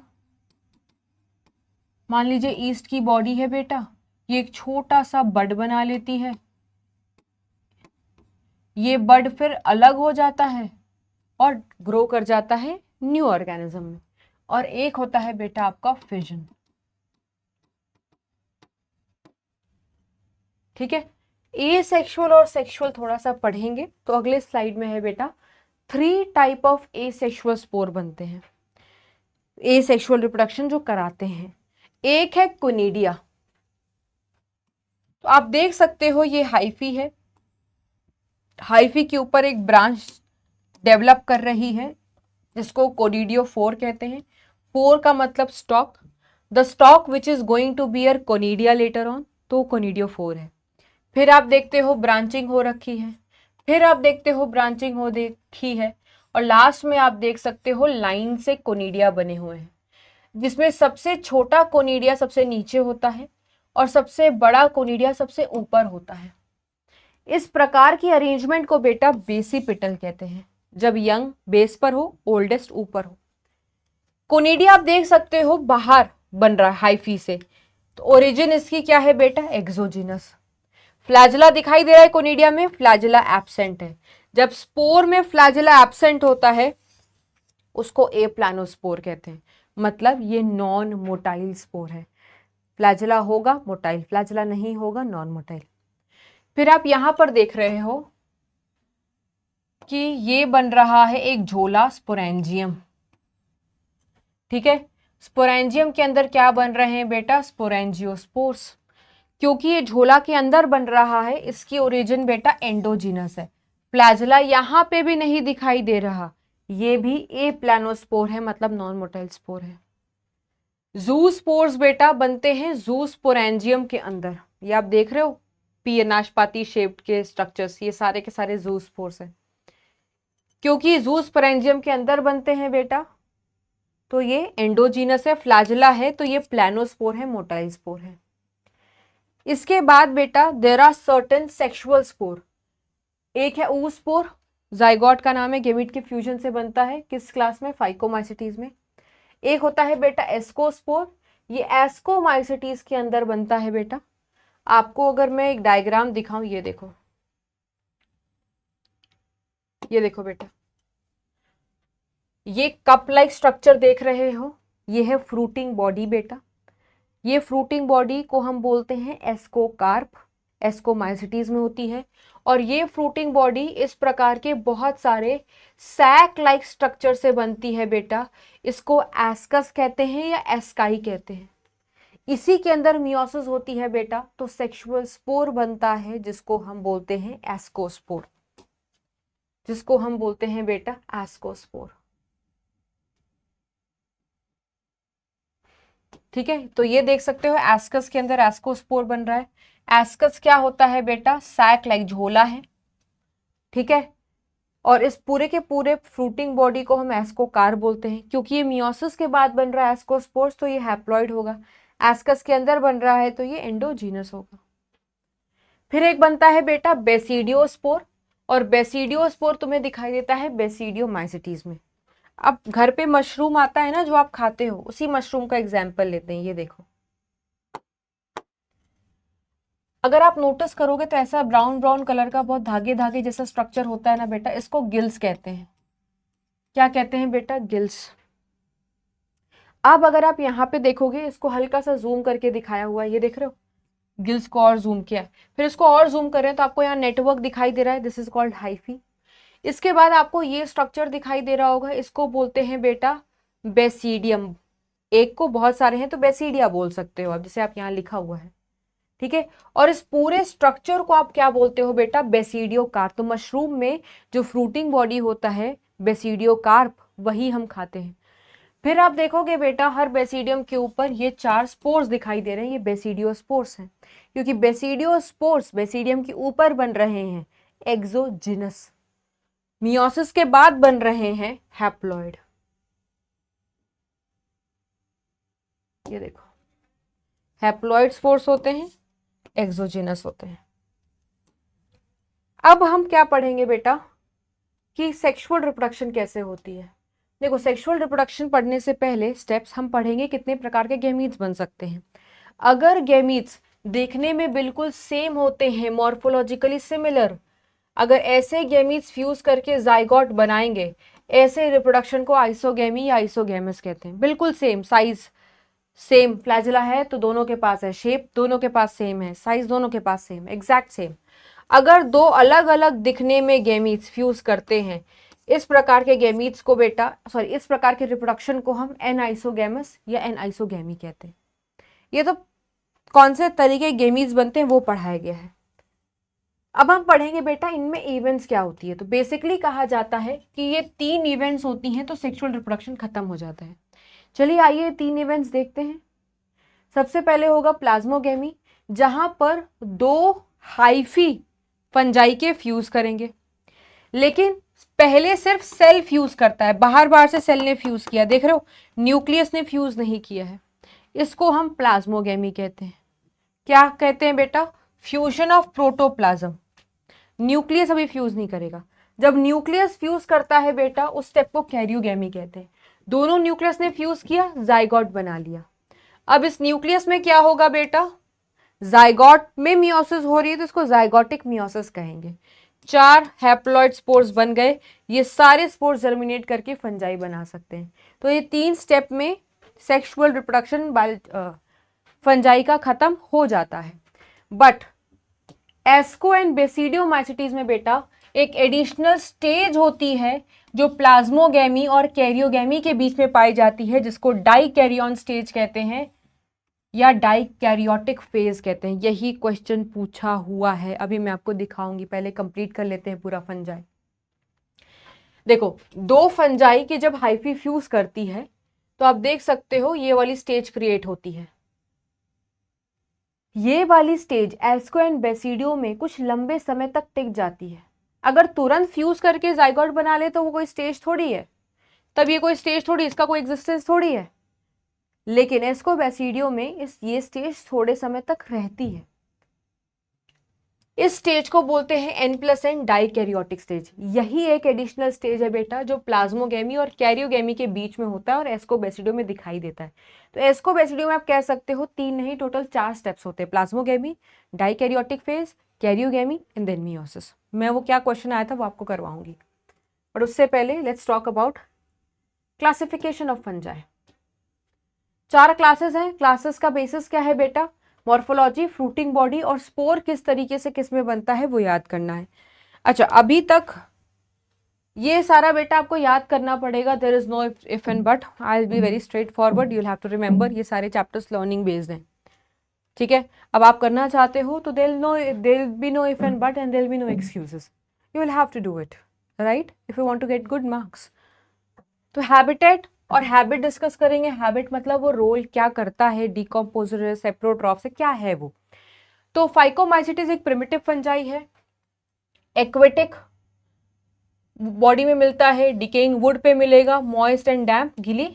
मान लीजिए ईस्ट की बॉडी है बेटा, ये एक छोटा सा बड बना लेती है, ये बड फिर अलग हो जाता है और ग्रो कर जाता है न्यू ऑर्गेनिज्म में। और एक होता है बेटा आपका फिजन। ठीक है, एसेक्सुअल और सेक्सुअल थोड़ा सा पढ़ेंगे तो अगले स्लाइड में है बेटा 3 टाइप ऑफ एसेक्सुअल स्पोर बनते हैं, एसेक्सुअल रिप्रोडक्शन जो कराते हैं। एक है कोनिडिया, तो आप देख सकते हो ये हाइफी है, हाइफी के ऊपर एक ब्रांच डेवलप कर रही है जिसको कोनिडियो 4 कहते हैं। 4 का मतलब stalk, the stalk which is going to bear conidia later on, तो कोनिडियोफोर है। फिर आप देखते हो ब्रांचिंग हो रखी है, फिर आप देखते हो ब्रांचिंग हो देखी है, और लास्ट में आप देख सकते हो लाइन से कोनिडिया बने हुए हैं, जिसमें सबसे छोटा कोनिडिया सबसे नीचे होता है और सबसे बड़ा कोनिडिया सबसे ऊपर होता है। इस प्रकार की अरेंजमेंट को बेटा बेसिपिटल कहते हैं, जब यंग बेस पर हो, ओल्डेस्ट ऊपर हो। कोनिडिया आप देख सकते हो बाहर बन रहा है हाइफी से, तो ओरिजिन इसकी क्या है बेटा, एक्सोजिनस। फ्लैजिला दिखाई दे रहा है कोनिडिया में, फ्लैजिला एब्सेंट है। जब स्पोर में फ्लैजिला एब्सेंट होता है उसको ए प्लानोस्पोर कहते हैं, मतलब ये नॉन मोटाइल स्पोर है। फ्लैजिला होगा मोटाइल, फ्लैजिला नहीं होगा नॉन मोटाइल। फिर आप यहां पर देख रहे हो कि ये बन रहा है एक झोला स्पोरेंजियम, ठीक है। स्पोरेंजियम के अंदर क्या बन रहे हैं बेटा, स्पोरेंजियोस्पोर्स। क्योंकि ये झोला के अंदर बन रहा है, इसकी ओरिजिन बेटा एंडोजीनस है। फ्लैजिला यहां पे भी नहीं दिखाई दे रहा, ये भी ए प्लानोस्पोर है, मतलब नॉन मोटाइल स्पोर है। जूस्पोर्स बेटा बनते हैं जूस्पोरेंजियम के अंदर, ये आप देख रहे हो पी नाशपाती शेप्ड के स्ट्रक्चर्स, ये सारे के सारे जूस्पोर्स हैं। क्योंकि जूस्पोरेंजियम के अंदर बनते हैं बेटा, तो ये एंडोजीनस है। फ्लैजिला है तो ये प्लानोस्पोर है, मोटाइल स्पोर है। इसके बाद बेटा there are certain sexual spore. एक है oospore, जाइगोट का नाम है, गेमीट के फ्यूजन से बनता है, किस क्लास में, फाइकोमाइसिटीज में। एक होता है बेटा एस्कोस्पोर, ये एस्कोमाइसिटीज के अंदर बनता है बेटा। आपको अगर मैं एक डायग्राम दिखाऊं, ये देखो, ये देखो बेटा, ये कप लाइक स्ट्रक्चर देख रहे हो, ये है फ्रूटिंग बॉडी बेटा। ये फ्रूटिंग बॉडी को हम बोलते हैं एस्कोकार्प, एस्कोमाइसिटीज में होती है। और ये फ्रूटिंग बॉडी इस प्रकार के बहुत सारे सैक लाइक स्ट्रक्चर से बनती है बेटा। इसको एस्कस कहते हैं या एस्काई कहते हैं। इसी के अंदर मियोसिस होती है बेटा, तो सेक्सुअल स्पोर बनता है, जिसको हम बोलते हैं एस्कोस्पोर, जिसको हम बोलते हैं बेटा एस्कोस्पोर, ठीक है। तो ये देख सकते हो एस्कस के अंदर एस्कोस्पोर बन रहा है। एस्कस क्या होता है बेटा, सैक लाइक झोला है, ठीक है। और इस पूरे के पूरे फ्रूटिंग बॉडी को हम एस्कोकार बोलते हैं, क्योंकि ये मियोसिस के बाद बन रहा है एस्कोस्पोर्स, तो ये हैप्लॉइड होगा। एस्कस के अंदर बन रहा है तो ये एंडोजीनस होगा। फिर एक बनता है बेटा बेसिडियोस्पोर, और बेसिडियोस्पोर तुम्हें दिखाई देता है बेसिडियोमाइसिटीज में। अब घर पे मशरूम आता है ना जो आप खाते हो, उसी मशरूम का एग्जाम्पल लेते हैं, ये देखो। अगर आप नोटिस करोगे तो ऐसा ब्राउन ब्राउन कलर का बहुत धागे धागे जैसा स्ट्रक्चर होता है ना बेटा, इसको गिल्स कहते हैं। क्या कहते हैं बेटा, गिल्स। अब अगर आप यहाँ पे देखोगे, इसको हल्का सा जूम करके दिखाया हुआ है, ये देख रहे हो, गिल्स को और जूम किया है। फिर इसको और जूम कर रहे हैं तो आपको यहाँ नेटवर्क दिखाई दे रहा है, दिस इज कॉल्ड हाइफी। इसके बाद आपको ये स्ट्रक्चर दिखाई दे रहा होगा, इसको बोलते हैं बेटा बेसिडियम। एक को बहुत सारे हैं तो बेसिडिया बोल सकते हो आप, जैसे आप यहाँ लिखा हुआ है, ठीक है। और इस पूरे स्ट्रक्चर को आप क्या बोलते हो बेटा, बेसिडियोकार्प। तो मशरूम में जो फ्रूटिंग बॉडी होता है बेसिडियोकार्प, वही हम खाते हैं। फिर आप देखोगे बेटा हर बेसिडियम के ऊपर ये 4 स्पोर्स दिखाई दे रहे हैं, ये बेसिडियोस्पोर्स हैं, क्योंकि बेसिडियोस्पोर्स बेसिडियम के ऊपर बन रहे हैं एक्सोजिनस, मियोसिस के बाद बन रहे हैं हैप्लॉइड। ये देखो, हैप्लॉइड स्पोर्स होते हैं, एक्सोजिनस होते हैं। अब हम क्या पढ़ेंगे बेटा कि सेक्सुअल रिप्रोडक्शन कैसे होती है। देखो, सेक्सुअल रिप्रोडक्शन पढ़ने से पहले स्टेप्स हम पढ़ेंगे कितने प्रकार के गैमीट्स बन सकते हैं। अगर गैमीट्स देखने में बिल्कुल सेम होते हैं, मॉर्फोलॉजिकली सिमिलर, अगर ऐसे गैमीट्स फ्यूज करके जाइगोट बनाएंगे, ऐसे रिप्रोडक्शन को आइसोगैमी या आइसोगैमस कहते हैं। बिल्कुल सेम साइज, सेम फ्लैजिला है तो दोनों के पास है, शेप दोनों के पास सेम है, साइज दोनों के पास सेम, एग्जैक्ट सेम। अगर दो अलग अलग दिखने में गैमीट्स फ्यूज करते हैं, इस प्रकार के गैमीट्स को बेटा इस प्रकार के रिप्रोडक्शन को हम एन आइसोगैमस या एन आइसोगैमी कहते हैं। ये तो कौन से तरीके गैमीट्स बनते हैं वो पढ़ाया गया है। अब हम पढ़ेंगे बेटा इनमें इवेंट्स क्या होती है। तो बेसिकली कहा जाता है कि ये 3 इवेंट्स होती हैं तो सेक्सुअल रिप्रोडक्शन खत्म हो जाता है। चलिए आइए 3 इवेंट्स देखते हैं। सबसे पहले होगा प्लाज्मोगेमी, जहां पर 2 हाइफी फंजाई के फ्यूज करेंगे, लेकिन पहले सिर्फ सेल फ्यूज करता है, बाहर बाहर से सेल ने फ्यूज किया, देख रहे हो, न्यूक्लियस ने फ्यूज नहीं किया है, इसको हम प्लाज्मोगेमी कहते हैं। क्या कहते हैं बेटा? Fusion of protoplasm. न्यूक्लियस अभी फ्यूज नहीं करेगा, जब न्यूक्लियस फ्यूज करता है बेटा उस स्टेप को कैरियोगेमी कहते हैं। दोनों न्यूक्लियस ने फ्यूज किया, जाइगोट बना लिया। अब इस न्यूक्लियस में क्या होगा बेटा? जाइगोट में मियोसिस हो रही है तो इसको जाइगोटिक मियोसिस कहेंगे। 4 हैप्लॉइड स्पोर्स बन गए, ये सारे स्पोर्स जर्मिनेट करके फंजाई बना सकते हैं। तो ये 3 स्टेप में सेक्सुअल रिप्रोडक्शन फंजाई का खत्म हो जाता है। बट एस्को एंड बेसिडियोमाइसिटीज में बेटा एक एडिशनल स्टेज होती है जो प्लाज्मोगेमी और कैरियोगेमी के बीच में पाई जाती है, जिसको डाइकैरियन स्टेज कहते हैं या डाइकैरियोटिक फेज कहते हैं। यही क्वेश्चन पूछा हुआ है, अभी मैं आपको दिखाऊंगी, पहले कंप्लीट कर लेते हैं पूरा फंजाई। देखो, 2 फंजाई की जब हाइफी फ्यूज करती है तो आप देख सकते हो ये वाली स्टेज क्रिएट होती है। ये वाली स्टेज एस्को एंड बेसिडियो में कुछ लंबे समय तक टिक जाती है। अगर तुरंत फ्यूज करके जाइगोट बना ले तो वो कोई स्टेज थोड़ी है, तब ये कोई स्टेज थोड़ी, इसका कोई एग्जिस्टेंस थोड़ी है। लेकिन एस्को बेसिडियो में ये स्टेज थोड़े समय तक रहती है। इस स्टेज को बोलते हैं N+N डाइकैरियोटिक स्टेज। यही एक एडिशनल स्टेज है बेटा जो प्लाज्मोगेमी और कैरियोगेमी के बीच में होता है और एस्को बेसिडियो में दिखाई देता है। तो एस्को बेसिडियो में आप कह सकते हो 3 नहीं, टोटल 4 स्टेप्स होते हैं, plasmogamy, dikaryotic phase, karyogamy and then meiosis. मैं वो क्या क्वेश्चन आया था वो आपको करवाऊंगी, और उससे पहले let's talk about classification of fungi. 4 classes हैं। क्लासेस का बेसिस क्या है बेटा? मॉर्फोलॉजी, फ्रूटिंग बॉडी और स्पोर किस तरीके से किस में बनता है वो याद करना है। अच्छा, अभी तक ये सारा बेटा आपको याद करना पड़ेगा। There is no if and but, I will be very straightforward, you will have to remember. ये सारे चैप्टर्स लर्निंग बेस्ड हैं, ठीक है। अब आप करना चाहते हो तो there will be no if and but and there will be no excuses, you will have to do it, right, if you want to get good marks. तो हैबिटेट और हैबिट डिस्कस करेंगे। हैबिट मतलब वो रोल क्या करता है, डिकम्पोजर, सेप्रोट्रॉफ से क्या है वो। तो फाइकोमाइसिटिस एक प्रिमिटिव फंजाई है, एक्वेटिक बॉडी में मिलता है, डिकेइंग वुड पे मिलेगा, मॉइस्ट एंड डैम्प गीली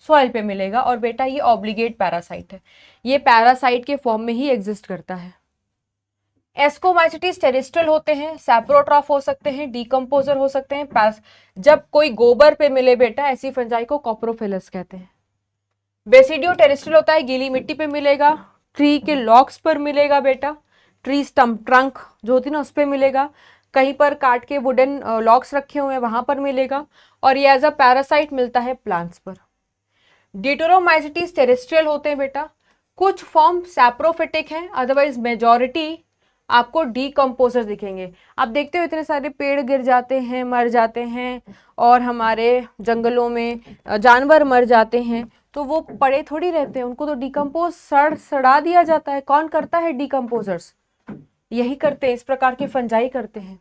सॉइल पे मिलेगा, और बेटा ये ऑब्लिगेट पैरासाइट है, ये पैरासाइट के फॉर्म में ही एग्जिस्ट करता है। एस्कोमाइसिटिस टेरेस्ट्रियल होते हैं, सैप्रोट्रॉफ हो सकते हैं, डिकम्पोजर हो सकते हैं। जब कोई गोबर पे मिले बेटा ऐसी फंजाई को कॉप्रोफिलस कहते हैं। बेसिडियो टेरेस्ट्रियल होता है, गीली मिट्टी पे मिलेगा, ट्री के लॉक्स पर मिलेगा बेटा, ट्री स्टम्प ट्रंक जो होती है ना उस पर मिलेगा, कहीं पर काट के वुडन लॉक्स रखे हुए हैं वहां पर मिलेगा, और ये एज अ पैरासाइट मिलता है प्लांट्स पर। डिटोरोमाइसिटिस टेरेस्ट्रियल होते हैं बेटा, कुछ फॉर्म सैप्रोफिटिक हैं, अदरवाइज मेजॉरिटी आपको डीकम्पोजर दिखेंगे। आप देखते हो इतने सारे पेड़ गिर जाते हैं, मर जाते हैं, और हमारे जंगलों में जानवर मर जाते हैं, तो वो पड़े थोड़ी रहते हैं, उनको तो डिकम्पोज सड़ा दिया जाता है। कौन करता है? डिकम्पोजर्स, यही करते हैं, इस प्रकार की फंजाई करते हैं।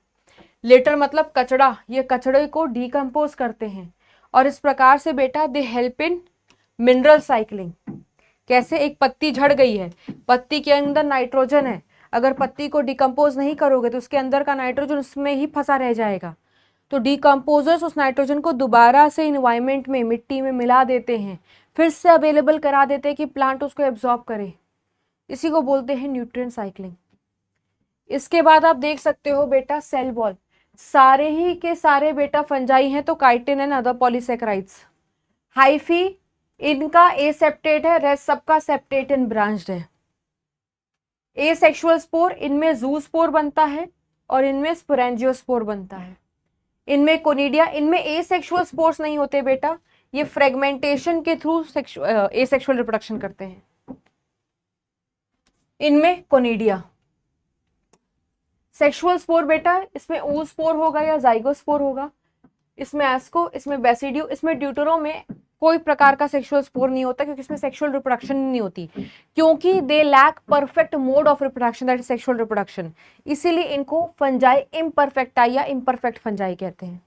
लेटर मतलब कचड़ा, ये कचड़े को डिकम्पोज करते हैं, और इस प्रकार से बेटा they help in mineral cycling. कैसे? एक पत्ती झड़ गई है, पत्ती के अंदर नाइट्रोजन है, अगर पत्ती को डिकम्पोज नहीं करोगे तो उसके अंदर का नाइट्रोजन उसमें ही फंसा रह जाएगा। तो डिकम्पोजर्स उस नाइट्रोजन को दोबारा से इन्वायरमेंट में, मिट्टी में मिला देते हैं, फिर से अवेलेबल करा देते हैं कि प्लांट उसको एब्जॉर्ब करे। इसी को बोलते हैं न्यूट्रिएंट साइक्लिंग। इसके बाद आप देख सकते हो बेटा सेल वॉल, सारे ही के सारे बेटा फंजाई हैं, तो chitin and other polysaccharides. Hyphae इनका एसेप्टेट है, रेस्ट सबका सेप्टेट एंड ब्रांच्ड है। एसेक्सुअल स्पोर, इनमें जू स्पोर बनता है और इनमें स्पोरेंजियोस्पोर बनता है। इनमें कोनिडिया, इनमें एसेक्सुअल स्पोर्स नहीं होते बेटा, ये फ्रेगमेंटेशन के थ्रू एसेक्सुअल रिप्रोडक्शन करते हैं। इनमें कोनिडिया। सेक्सुअल स्पोर बेटा, इसमें oospore होगा या जाइगोस्पोर होगा, इसमें एस्को, इसमें बेसिडियो, इसमें ड्यूटेरो में कोई प्रकार का सेक्सुअल स्पोर नहीं होता, क्योंकि इसमें सेक्सुअल रिप्रोडक्शन नहीं होती, क्योंकि they lack perfect mode of reproduction, that is sexual reproduction. इसीलिए इनको फंजाई इम्परफेक्टा या इम्परफेक्ट फंजाई कहते हैं।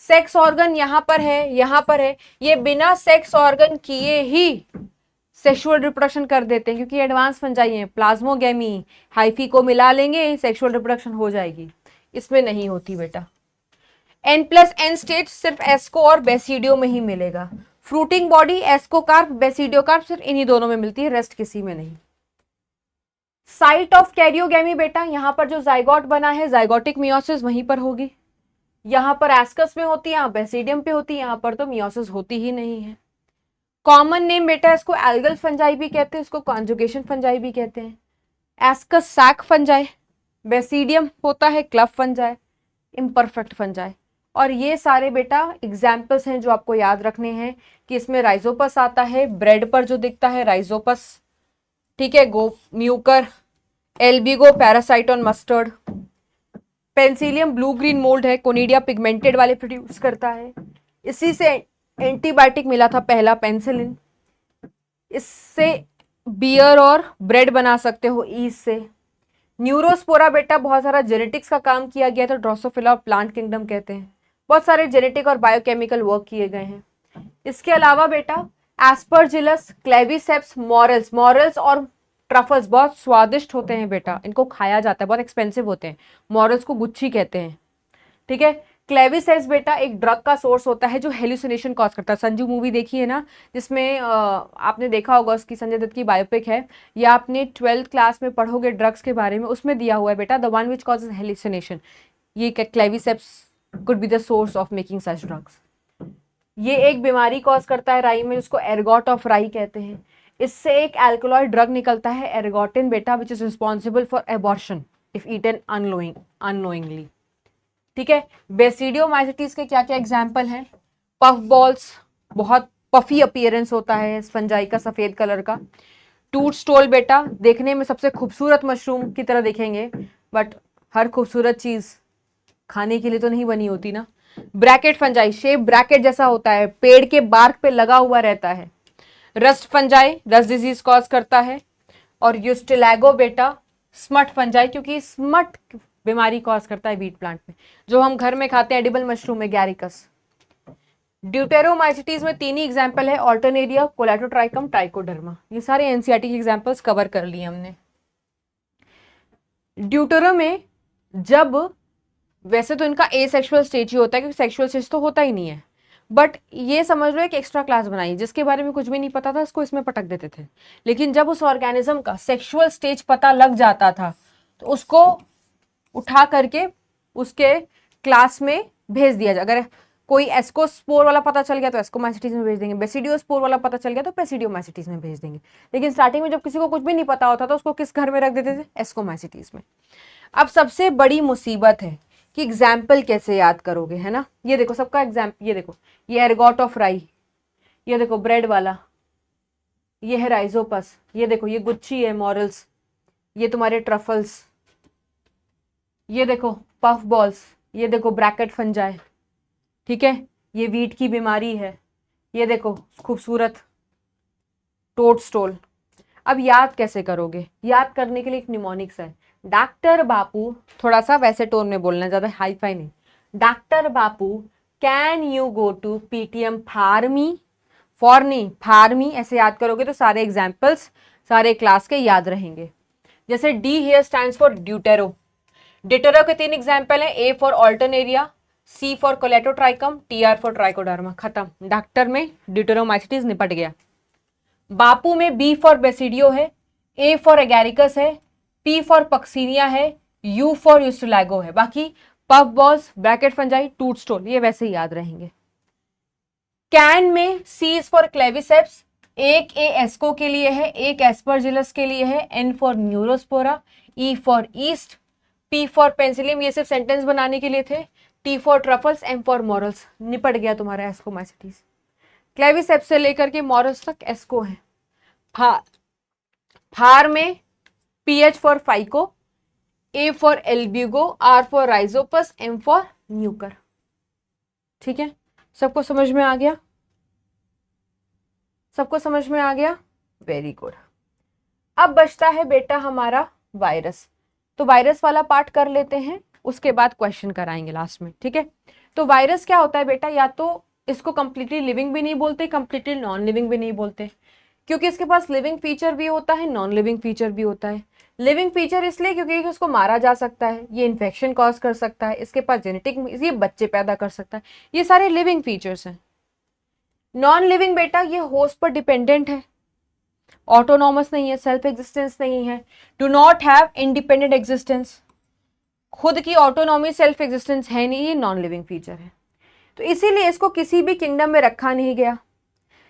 सेक्स ऑर्गन यहाँ पर है, यहाँ पर है, ये बिना सेक्स ऑर्गन किए ही सेक्सुअल रिप्रोडक्शन कर देते हैं क्योंकि एडवांस फंजाई हैं, प्लाज्मोगेमी, हाइफी को मिला लेंगे, सेक्सुअल रिप्रोडक्शन हो जाएगी। इसमें नहीं होती बेटा। N+N स्टेज सिर्फ एस्को और बेसिडियो में ही मिलेगा। फ्रूटिंग बॉडी एस्कोकार्प, बेसिडियोकार्प सिर्फ इन्हीं दोनों में मिलती है, रेस्ट किसी में नहीं। साइट ऑफ कैरियोगेमी बेटा, यहां पर जो जाइगोट बना है, जाइगोटिक मियोसिस वहीं पर होगी। यहां पर एस्कस में होती है, यहां बेसिडियम पे होती है, यहां पर तो मियोसिस होती ही नहीं है। कॉमन नेम बेटा, इसको एल्गल फंजाई भी कहते हैं, इसको कॉन्जुगेशन फंजाई भी कहते हैं। एस्कस सैक फंजाई, बेसिडियम होता है क्लब फंजाई, इम्परफेक्ट फंजाई। और ये सारे बेटा एग्जाम्पल्स हैं जो आपको याद रखने हैं कि इसमें राइजोपस आता है, ब्रेड पर जो दिखता है राइजोपस, ठीक है, go Mucor, Albugo parasite on mustard. Penicillium blue green mould है, कोनिडिया पिगमेंटेड वाले प्रोड्यूस करता है। इसी से एंटीबायोटिक मिला था पहला, पेंसिलिन। इससे बियर और ब्रेड बना सकते हो ईस्ट से। न्यूरोस्पोरा बेटा बहुत सारा जेनेटिक्स का काम किया गया था, ड्रोसोफिला और प्लांट किंगडम कहते हैं। बहुत सारे जेनेटिक और बायोकेमिकल वर्क किए गए हैं। इसके अलावा बेटा एस्परजिलस, क्लेविसेप्स, मॉरल्स, मॉरल्स और ट्रफल्स बहुत स्वादिष्ट होते हैं बेटा, इनको खाया जाता है, बहुत एक्सपेंसिव होते हैं। मॉरल्स को गुच्छी कहते हैं, ठीक है। क्लेविसेप्स बेटा एक ड्रग का सोर्स होता है जो हेलुसिनेशन कॉज करता है। संजू मूवी देखी है ना, जिसमें आपने देखा होगा, उसकी संजय दत्त की बायोपिक है, या आपने 12th क्लास में पढ़ोगे ड्रग्स के बारे में, उसमें दिया हुआ है बेटा, the one which causes hallucination, ये Claviceps could be the source of making such drugs. ये एक बीमारी कॉज करता है राई में, जिसको एर्गोट ऑफ राई कहते हैं। इससे एक एल्कोलॉइड ड्रग निकलता है एर्गोटिन बेटा, which is responsible for abortion if eaten unknowingly, ठीक है। बेसिडियोमाइसिटीज के क्या क्या एग्जाम्पल हैं? पफ बॉल्स, बहुत पफी अपीयरेंस होता है इस फंजाई का, सफेद कलर का। टूट स्टोल बेटा देखने में सबसे खूबसूरत मशरूम की तरह दिखेंगे, बट हर खूबसूरत चीज खाने के लिए तो नहीं बनी होती ना। ब्रैकेट फंजाई, शेप ब्रैकेट जैसा होता है, पेड़ के बार्क पे लगा हुआ रहता है। Rust fungi rust disease cause करता है। और यूस्टिलैगो बेटा स्मट फंजाई, क्योंकि स्मट बीमारी कॉज करता है वीट प्लांट में, जो हम घर में खाते हैं एडिबल मशरूम में, गैरिकस। ड्यूटेरोमाइसिटीज में तीन ही एग्जाम्पल है, ऑल्टरनेरिया, कोलेटोट्राइकम, ट्राइकोडर्मा। ये सारे एनसीईआरटी के एग्जाम्पल्स कवर कर लिए हमने। ड्यूटेरो में जब, वैसे तो इनका एसेक्सुअल स्टेज ही होता है क्योंकि सेक्सुअल स्टेज तो होता ही नहीं है, बट ये समझ लो एक एक्स्ट्रा क्लास बनाई, जिसके बारे में कुछ भी नहीं पता था उसको इसमें पटक देते थे। लेकिन जब उस ऑर्गेनिज्म का सेक्सुअल स्टेज पता लग जाता था तो उसको उठा करके उसके क्लास में भेज दिया जाए। अगर कोई एस्कोस्पोर वाला पता चल गया तो एस्कोमाइसिटीज में भेज देंगे, बेसिडियोस्पोर वाला पता चल गया तो बेसिडियोमाइसिटीज में भेज देंगे। लेकिन स्टार्टिंग में जब किसी को कुछ भी नहीं पता होता तो उसको किस घर में रख देते थे? एस्कोमाइसिटीज में। अब सबसे बड़ी मुसीबत है कि एग्जाम्पल कैसे याद करोगे, है ना। ये देखो सबका एग्जाम्पल, ये देखो, ये एर्गोट ऑफ राई, ये देखो ब्रेड वाला, ये है राइजोपस, ये देखो ये गुच्छी है मॉरल्स, ये तुम्हारे ट्रफल्स, ये देखो पफ बॉल्स, ये देखो ब्रैकेट फंजाई, ठीक है, ये वीट की बीमारी है, ये देखो खूबसूरत टोड स्टोल। अब याद कैसे करोगे? याद करने के लिए एक निमोनिक्स है, डॉक्टर बापू, थोड़ा सा वैसे टोन में बोलना, ज्यादा हाई फाई नहीं। Doctor Bapu can you go to PTM फार्मी, फॉर्नी फार्मी, ऐसे याद करोगे तो सारे एग्जाम्पल्स सारे क्लास के याद रहेंगे। जैसे D here stands for deutero, deutero के तीन एग्जाम्पल हैं, A for Alternaria, C for Colletotrichum, T R for Trichoderma. खत्म, डॉक्टर में ड्यूटेरोमाइसिटीज निपट गया। बापू में बी फॉर बेसिडियो है, ए फॉर एगैरिकस है, पी फॉर पक्सीनिया है, यू फॉर यूस्टिलैगो है। बाकी पफ बॉल्स, ब्रैकेट फंजाई, टूट स्टोल, ये वैसे ही याद रहेंगे। कैन में सी इज फॉर क्लेविसेप्स, एक ए एस्को के लिए है, एक एस्परजिलस के लिए है, N for neurospora, E for yeast, P for penicillium, ये सिर्फ सेंटेंस बनाने के लिए थे, T for truffles, M for morels. निपट गया तुम्हारा एस्कोमाइसिटीज। क्लेविसेप्स से लेकर के मॉरल्स तक एस्को है। फार में PH for phyco, A for Albugo, R for Rhizopus, M for Mucor. ठीक है, सबको समझ में आ गया? सबको समझ में आ गया? Very good. अब बचता है बेटा हमारा वायरस, तो वायरस वाला पार्ट कर लेते हैं, उसके बाद क्वेश्चन कराएंगे लास्ट में। ठीक है, तो वायरस क्या होता है बेटा? या तो इसको कंप्लीटली लिविंग भी नहीं बोलते, कंप्लीटली नॉन लिविंग भी नहीं बोलते। क्योंकि इसके पास लिविंग फीचर भी होता है, नॉन लिविंग फीचर भी होता है। लिविंग फीचर इसलिए क्योंकि उसको मारा जा सकता है, ये इन्फेक्शन कॉज कर सकता है, इसके पास जेनेटिक, ये बच्चे पैदा कर सकता है, ये सारे लिविंग फीचर्स हैं। नॉन लिविंग बेटा ये होस्ट पर डिपेंडेंट है, ऑटोनॉमस नहीं है, सेल्फ एग्जिस्टेंस नहीं है, do not have independent existence, खुद की ऑटोनॉमी सेल्फ एग्जिस्टेंस है नहीं, ये नॉन लिविंग फीचर है। तो इसीलिए इसको किसी भी किंगडम में रखा नहीं गया।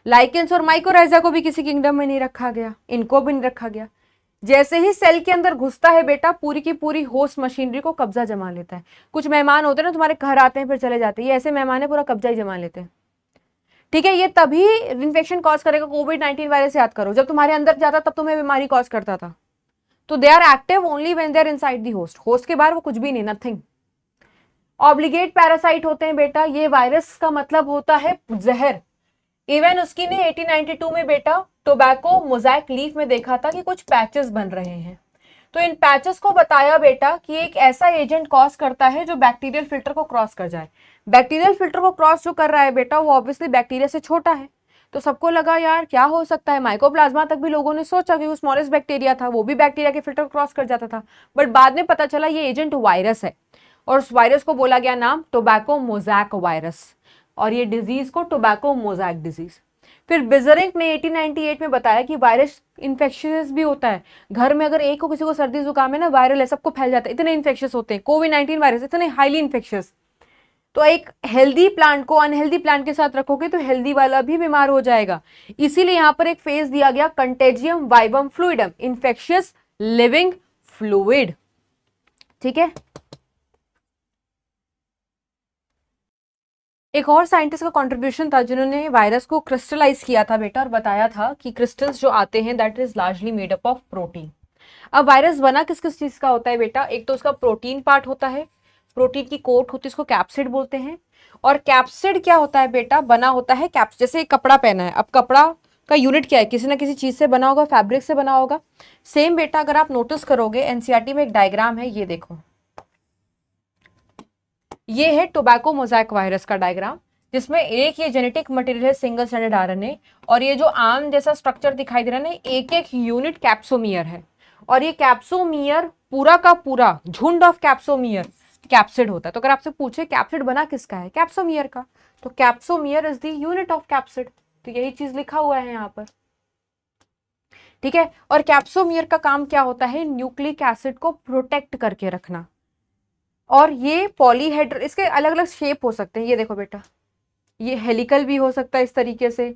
लाइकेंस और माइकोराइजा को भी किसी किंगडम में नहीं रखा गया, इनको भी नहीं रखा गया। जैसे ही सेल के अंदर घुसता है बेटा, पूरी की पूरी होस्ट मशीनरी को कब्जा जमा लेता है। कुछ मेहमान होते हैं ना, तुम्हारे घर आते हैं फिर चले जाते हैं, ये ऐसे मेहमान है पूरा कब्जा ही जमा लेते हैं। ठीक है, ये तभी इन्फेक्शन कॉज करेगा। कोविड-19 वायरस याद करो, जब तुम्हारे अंदर जाता तब तुम्हें बीमारी कॉज करता था। तो they are active only when they are inside the host, host के बाहर वो कुछ भी नहीं, नथिंग। ऑब्लिगेट पैरासाइट होते हैं बेटा, ये वायरस का मतलब होता है जहर। इवन उसकी ने 1892 में बेटा टोबैको मोज़ैक लीफ में देखा था कि कुछ पैचेस बन रहे हैं, तो इन पैचेस को बताया बेटा कि एक ऐसा एजेंट कॉज करता है जो बैक्टीरियल फिल्टर को क्रॉस कर जाए। बैक्टीरियल फिल्टर को क्रॉस जो कर रहा है बेटा, वो ऑब्वियसली बैक्टीरिया से छोटा है, तो सबको लगा यार क्या हो सकता है, माइकोप्लाज्मा तक भी लोगों ने सोचा कि वो स्मॉलेस्ट बैक्टीरिया था, वो भी बैक्टीरिया के फिल्टर को क्रॉस कर जाता था। बट बाद में पता चला ये एजेंट वायरस है, और उस वायरस को बोला गया नाम टोबैको मोज़ैक वायरस, और ये डिजीज को टोबैको मोज़ैक डिजीज। फिर बिजरिंग ने 1898 में बताया कि वायरस इन्फेक्शियस भी होता है। घर में अगर एक को किसी को सर्दी जुकाम है ना, वायरल है, सबको फैल जाता है, इतने इन्फेक्शियस होते हैं कोविड-19 वायरस, इतने हाईली इन्फेक्शियस। तो एक हेल्दी प्लांट को अनहेल्दी प्लांट के साथ रखोगे तो हेल्दी वाला भी बीमार हो जाएगा। इसीलिए यहां पर एक फेज दिया गया contagium vivum fluidum, infectious living fluid. ठीक है, एक और साइंटिस्ट का कंट्रीब्यूशन था जिन्होंने वायरस को क्रिस्टलाइज किया था बेटा, और बताया था कि क्रिस्टल्स जो आते हैं that is largely made up of protein. अब वायरस बना किस किस चीज का होता है बेटा, एक तो उसका प्रोटीन पार्ट होता है, प्रोटीन की कोट होती है, इसको कैप्सिड बोलते हैं। और कैप्सिड क्या होता है बेटा, बना होता है कैप्स, जैसे कपड़ा पहना है, अब कपड़ा का यूनिट क्या है, किसी ना किसी चीज से बना होगा, फैब्रिक से बना होगा। सेम बेटा अगर आप नोटिस करोगे एनसीईआरटी में एक डायग्राम है, ये देखो, ये है टोबैको मोज़ैक वायरस का डायग्राम, जिसमें एक ये जेनेटिक मटेरियल है सिंगल स्ट्रैंडेड आरएनए, और ये जो आम जैसा स्ट्रक्चर दिखाई दे रहा है ना, एक एक यूनिट कैप्सोमियर है, और ये कैप्सोमियर पूरा का पूरा झुंड ऑफ कैप्सोमियर कैप्सिड होता है। तो अगर आपसे पूछे कैप्सिड बना किसका है, कैप्सोमियर का, तो capsomere is the unit of capsid, तो यही चीज लिखा हुआ है यहाँ पर। ठीक है, और कैप्सोमियर का काम क्या होता है, न्यूक्लिक एसिड को प्रोटेक्ट करके रखना। और ये पॉलीहेड्रल, इसके अलग अलग शेप हो सकते हैं, ये देखो बेटा, ये हेलिकल भी हो सकता है इस तरीके से,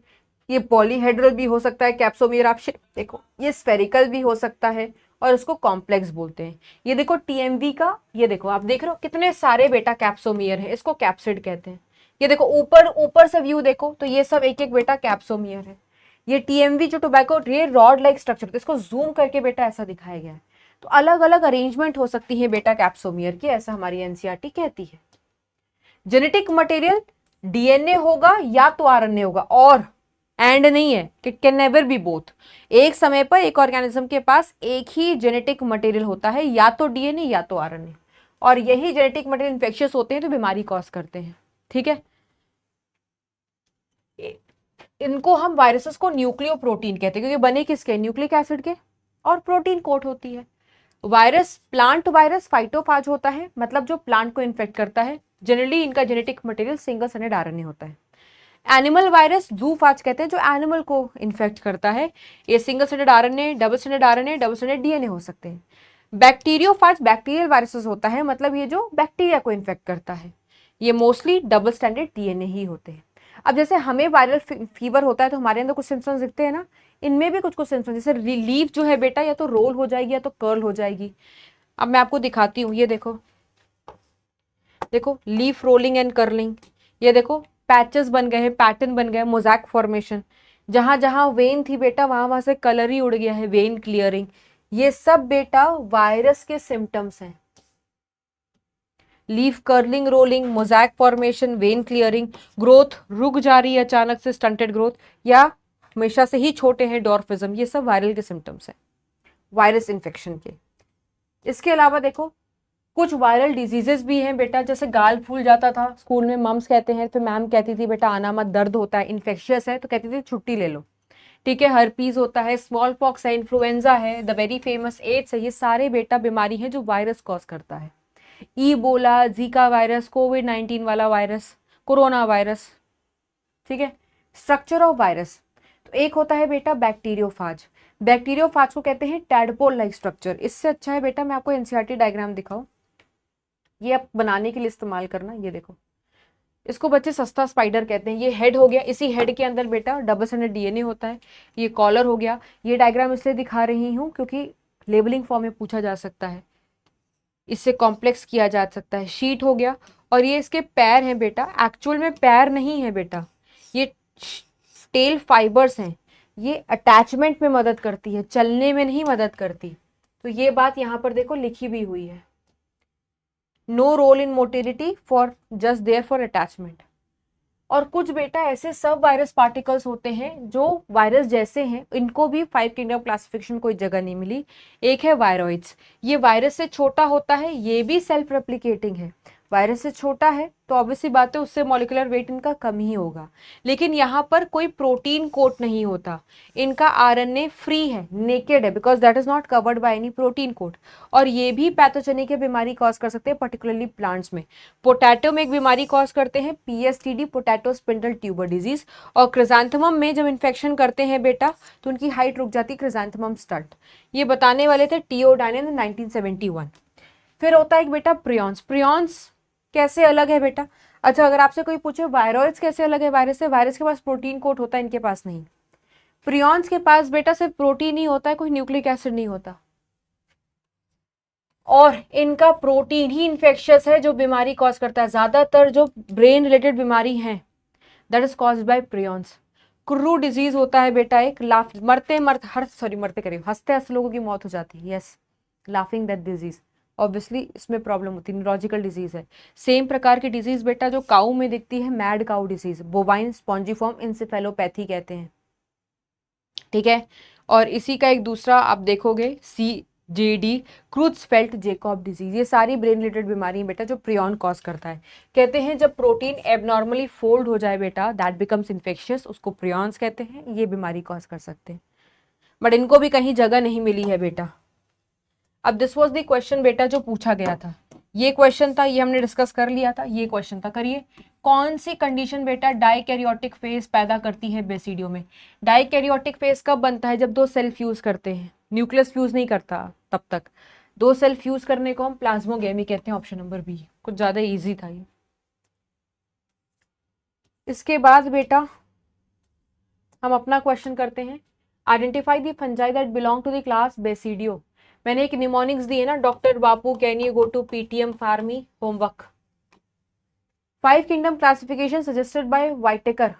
ये पॉलीहेड्रल भी हो सकता है कैप्सोमियर, आप शेप देखो, ये स्फेरिकल भी हो सकता है, और उसको कॉम्प्लेक्स बोलते हैं। ये देखो टीएमवी का, ये देखो आप देख रहे हो कितने सारे बेटा कैप्सोमियर है, इसको कैप्सिड कहते हैं। ये देखो ऊपर ऊपर से व्यू देखो तो ये सब एक एक बेटा कैप्सोमियर है। ये टीएमवी जो टोबैको, ये रॉड लाइक स्ट्रक्चर, इसको जूम करके बेटा ऐसा दिखाया गया है। तो अलग अलग अरेंजमेंट हो सकती है बेटा कैप्सोमियर की, ऐसा हमारी एनसीईआरटी कहती है। जेनेटिक मटेरियल डीएनए होगा या तो आरएनए होगा, और एंड नहीं है, it can never be both. एक समय पर एक ऑर्गेनिज्म के पास एक ही जेनेटिक मटेरियल होता है, या तो डीएनए या तो आरएनए, और यही जेनेटिक मटेरियल इन्फेक्शियस होते हैं तो बीमारी कॉज करते हैं। ठीक है, इनको हम वायरसेस को न्यूक्लियोप्रोटीन कहते हैं, क्योंकि बने किसके, न्यूक्लिक एसिड के, और प्रोटीन कोट होती है। वायरस, प्लांट वायरस फाइटोफाज होता है, मतलब जो प्लांट को इन्फेक्ट करता है। जनरली इनका genetic material single stranded RNA होता है। एनिमल वायरस जूफाज कहते हैं, जो एनिमल को इन्फेक्ट करता है। ये single stranded RNA, double stranded RNA, double stranded DNA हो सकते हैं। बैक्टीरियोफाज बैक्टीरियल वायरसेस होता है, मतलब ये जो बैक्टीरिया को इन्फेक्ट करता है। ये मोस्टली डबल स्ट्रैंडेड डीएनए ही होते हैं। अब जैसे हमें वायरल फीवर होता है तो हमारे अंदर कुछ सिम्पटम्स दिखते हैं ना, इनमें भी कुछ कुछ सिम्पटम्स, जैसे लीफ जो है बेटा या तो रोल हो जाएगी या तो कर्ल हो जाएगी। अब मैं आपको दिखाती हूँ, ये देखो, देखो लीफ रोलिंग एंड कर्लिंग, ये देखो पैचेस बन गए हैं, पैटर्न बन गए, मोज़ैक फॉर्मेशन, जहां जहां वेन थी बेटा वहां वहां से कलर ही उड़ गया है, वेन क्लियरिंग, ये सब बेटा वायरस के सिम्टम्स हैं। Leaf curling, rolling, mosaic formation, when clearing, growth रुक जा रही है अचानक से, स्टंटेड ग्रोथ, या हमेशा से ही छोटे हैं, डॉर्फिज्म, ये सब वायरल के सिम्टम्स हैं, वायरस इन्फेक्शन के। इसके अलावा देखो कुछ वायरल डिजीजेस भी हैं बेटा, जैसे गाल फूल जाता था, स्कूल में मम्स कहते हैं, फिर मैम कहती थी बेटा आना मत, दर्द होता है, इन्फेक्शियस है, तो कहती थी छुट्टी ले लो। ठीक है, हर्पीज होता है, स्मॉल पॉक्स है, इन्फ्लुएंजा है, द वेरी फेमस एड्स है, ये सारे बेटा बीमारी है जो वायरस कॉज करता है। ईबोला, जीका वायरस, कोविड-19 वाला वायरस, कोरोना वायरस। ठीक है, स्ट्रक्चर ऑफ वायरस, तो एक होता है बेटा बैक्टीरियोफाज। बैक्टीरियोफाज को कहते हैं टैडपोल लाइक स्ट्रक्चर। इससे अच्छा है बेटा मैं आपको एनसीईआरटी डायग्राम दिखाऊं, ये आप बनाने के लिए इस्तेमाल करना। ये देखो, इसको बच्चे सस्ता स्पाइडर कहते हैं। ये हेड हो गया, इसी हेड के अंदर बेटा डबल स्टैंडर्ड डीएनए होता है। ये कॉलर हो गया। ये डायग्राम इसलिए दिखा रही हूँ क्योंकि लेबलिंग फॉर्म में पूछा जा सकता है, इससे कॉम्प्लेक्स किया जा सकता है। शीट हो गया, और ये इसके पैर हैं बेटा, एक्चुअल में पैर नहीं है बेटा, ये टेल फाइबर्स हैं। ये अटैचमेंट में मदद करती है, चलने में नहीं मदद करती। तो ये बात यहाँ पर देखो लिखी भी हुई है, no role in motility for just there for attachment. और कुछ बेटा ऐसे सब वायरस पार्टिकल्स होते हैं जो वायरस जैसे हैं, इनको भी 5 किंगडम क्लासिफिकेशन कोई जगह नहीं मिली। एक है वायरॉइड्स, ये वायरस से छोटा होता है, ये भी सेल्फ रेप्लिकेटिंग है। वायरस से छोटा है तो ऑब्वियसली बात है उससे मॉलिक्यूलर वेट इनका कम ही होगा, लेकिन यहाँ पर कोई प्रोटीन कोट नहीं होता, इनका आरएनए फ्री है, नेकेड है, because that is not covered by any protein coat. और ये भी पैथोजेनिक है, बीमारी कॉज कर सकते हैं, पर्टिकुलरली प्लांट्स में। पोटैटो में एक बीमारी कॉज करते हैं, पीएसटीडी, पोटैटो स्पिंडल ट्यूबर डिजीज। और क्रिजांथेमम में जब इन्फेक्शन करते हैं बेटा तो उनकी हाइट रुक जाती है, क्रिजांथेमम स्टल्ट। ये बताने वाले थे टीओडाइन 1971। फिर होता है एक बेटा प्रियॉन्स। प्रियॉन्स कैसे अलग है बेटा? अच्छा, अगर आपसे कोई पूछे वायरॉइड्स कैसे अलग है वायरस से, वायरस के पास प्रोटीन कोट होता है, इनके पास नहीं। प्रियॉन्स के पास बेटा सिर्फ प्रोटीन ही होता है, कोई न्यूक्लिक एसिड नहीं होता, और इनका प्रोटीन ही इन्फेक्शियस है जो बीमारी कॉज करता है। ज्यादातर जो ब्रेन रिलेटेड बीमारी है that is caused by prions. Crew disease होता है बेटा एक, मरते करीब हंसते हंसते लोगों की मौत हो जाती है, yes, laughing death disease. Obviously इसमें प्रॉब्लम होती है, न्यूरोलॉजिकल डिजीज है। सेम प्रकार की डिजीज बेटा जो काऊ में दिखती है, मैड काऊ डिजीज, बोवाइन स्पॉन्जिफॉर्म इंसेफेलोपैथी कहते हैं। ठीक है, और इसी का एक दूसरा आप देखोगे CJD, क्रूथफेल्ट जेकॉब डिजीज। ये सारी ब्रेन रिलेटेड बीमारी बेटा जो प्रियॉन कॉज करता है। कहते हैं जब प्रोटीन एबनॉर्मली फोल्ड हो जाए बेटा, दैट बिकम्स इन्फेक्शियस, उसको प्रियॉन्स कहते हैं, ये बीमारी कॉज कर सकते हैं। बट इनको भी कहीं जगह नहीं मिली है बेटा। अब दिस वाज द क्वेश्चन बेटा जो पूछा गया था, ये क्वेश्चन था, ये हमने डिस्कस कर लिया था, ये क्वेश्चन था। करिए, कौन सी कंडीशन बेटा डाइकैरियोटिक फेज पैदा करती है बेसिडियो में? डाइकैरियोटिक फेज कब बनता है? जब दो सेल फ्यूज करते हैं, न्यूक्लियस फ्यूज नहीं करता तब तक। दो सेल फ्यूज करने को हम प्लाज्मोगेमी कहते हैं, ऑप्शन नंबर बी। कुछ ज्यादा इजी था ये। इसके बाद बेटा हम अपना क्वेश्चन करते हैं, identify the fungi that belong to the class basidio. मैंने एक निमोनिक्स दी है ना, doctor Bapu can you go to PTM फार्मी homework. 5 kingdom classification suggested by Whittaker.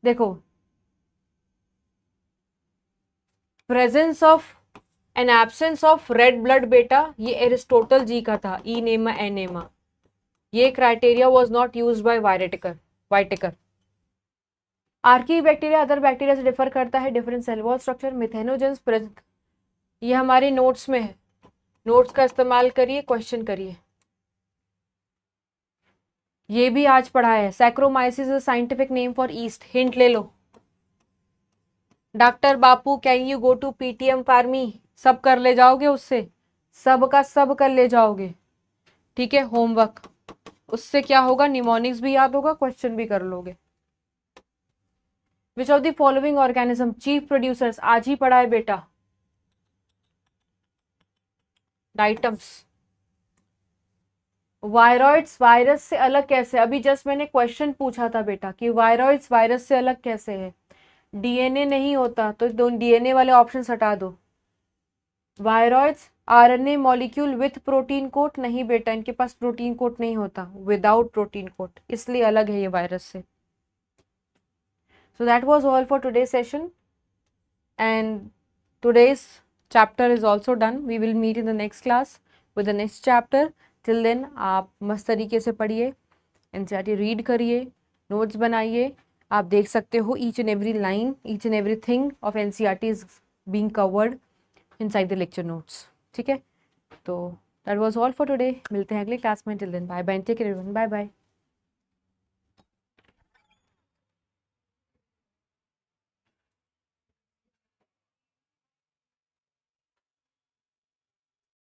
देखो, presence of and absence of red blood बेटा, ये एरिस्टोटल जी का था, इनेमा एनेमा। ये criteria was not used by Whittaker. Archaebacteria other bacteria से डिफर करता है, different cell wall structure, methanogens present. ये हमारे नोट्स में है, नोट्स का इस्तेमाल करिए, क्वेश्चन करिए। ये भी आज पढ़ा है, Saccharomyces is scientific name for yeast, hint ले लो। Doctor Bapu can you go to PTM फार्मी, सब कर ले जाओगे उससे, सब का सब कर ले जाओगे। ठीक है, होमवर्क, उससे क्या होगा, निमोनिक्स भी याद होगा, क्वेश्चन भी कर लोगे। Which of the following organism chief producers, आज ही पढ़ा है बेटा, डाइटम्स। वायरॉइड्स वायरस से अलग कैसे? अभी जस्ट मैंने क्वेश्चन पूछा था बेटा कि वायरॉइड्स वायरस से अलग कैसे है। DNA नहीं होता तो DNA वाले ऑप्शन हटा दो। Viroids RNA molecule with protein coat, नहीं बेटा, इनके पास प्रोटीन कोट नहीं होता, विदाउट प्रोटीन कोट, इसलिए अलग है ये वायरस से। So that was all for today's session, and today's chapter is also done. We will meet in the next class with the next chapter. Till then आप मस्त तरीके से पढ़िए, NCERT रीड करिए, नोट्स बनाइए। आप देख सकते हो each and every line, each and everything of NCERT is being covered inside the lecture notes. ठीक है, तो that was all for today. मिलते हैं अगले क्लास में। Till then, bye bye, take care everyone, bye bye.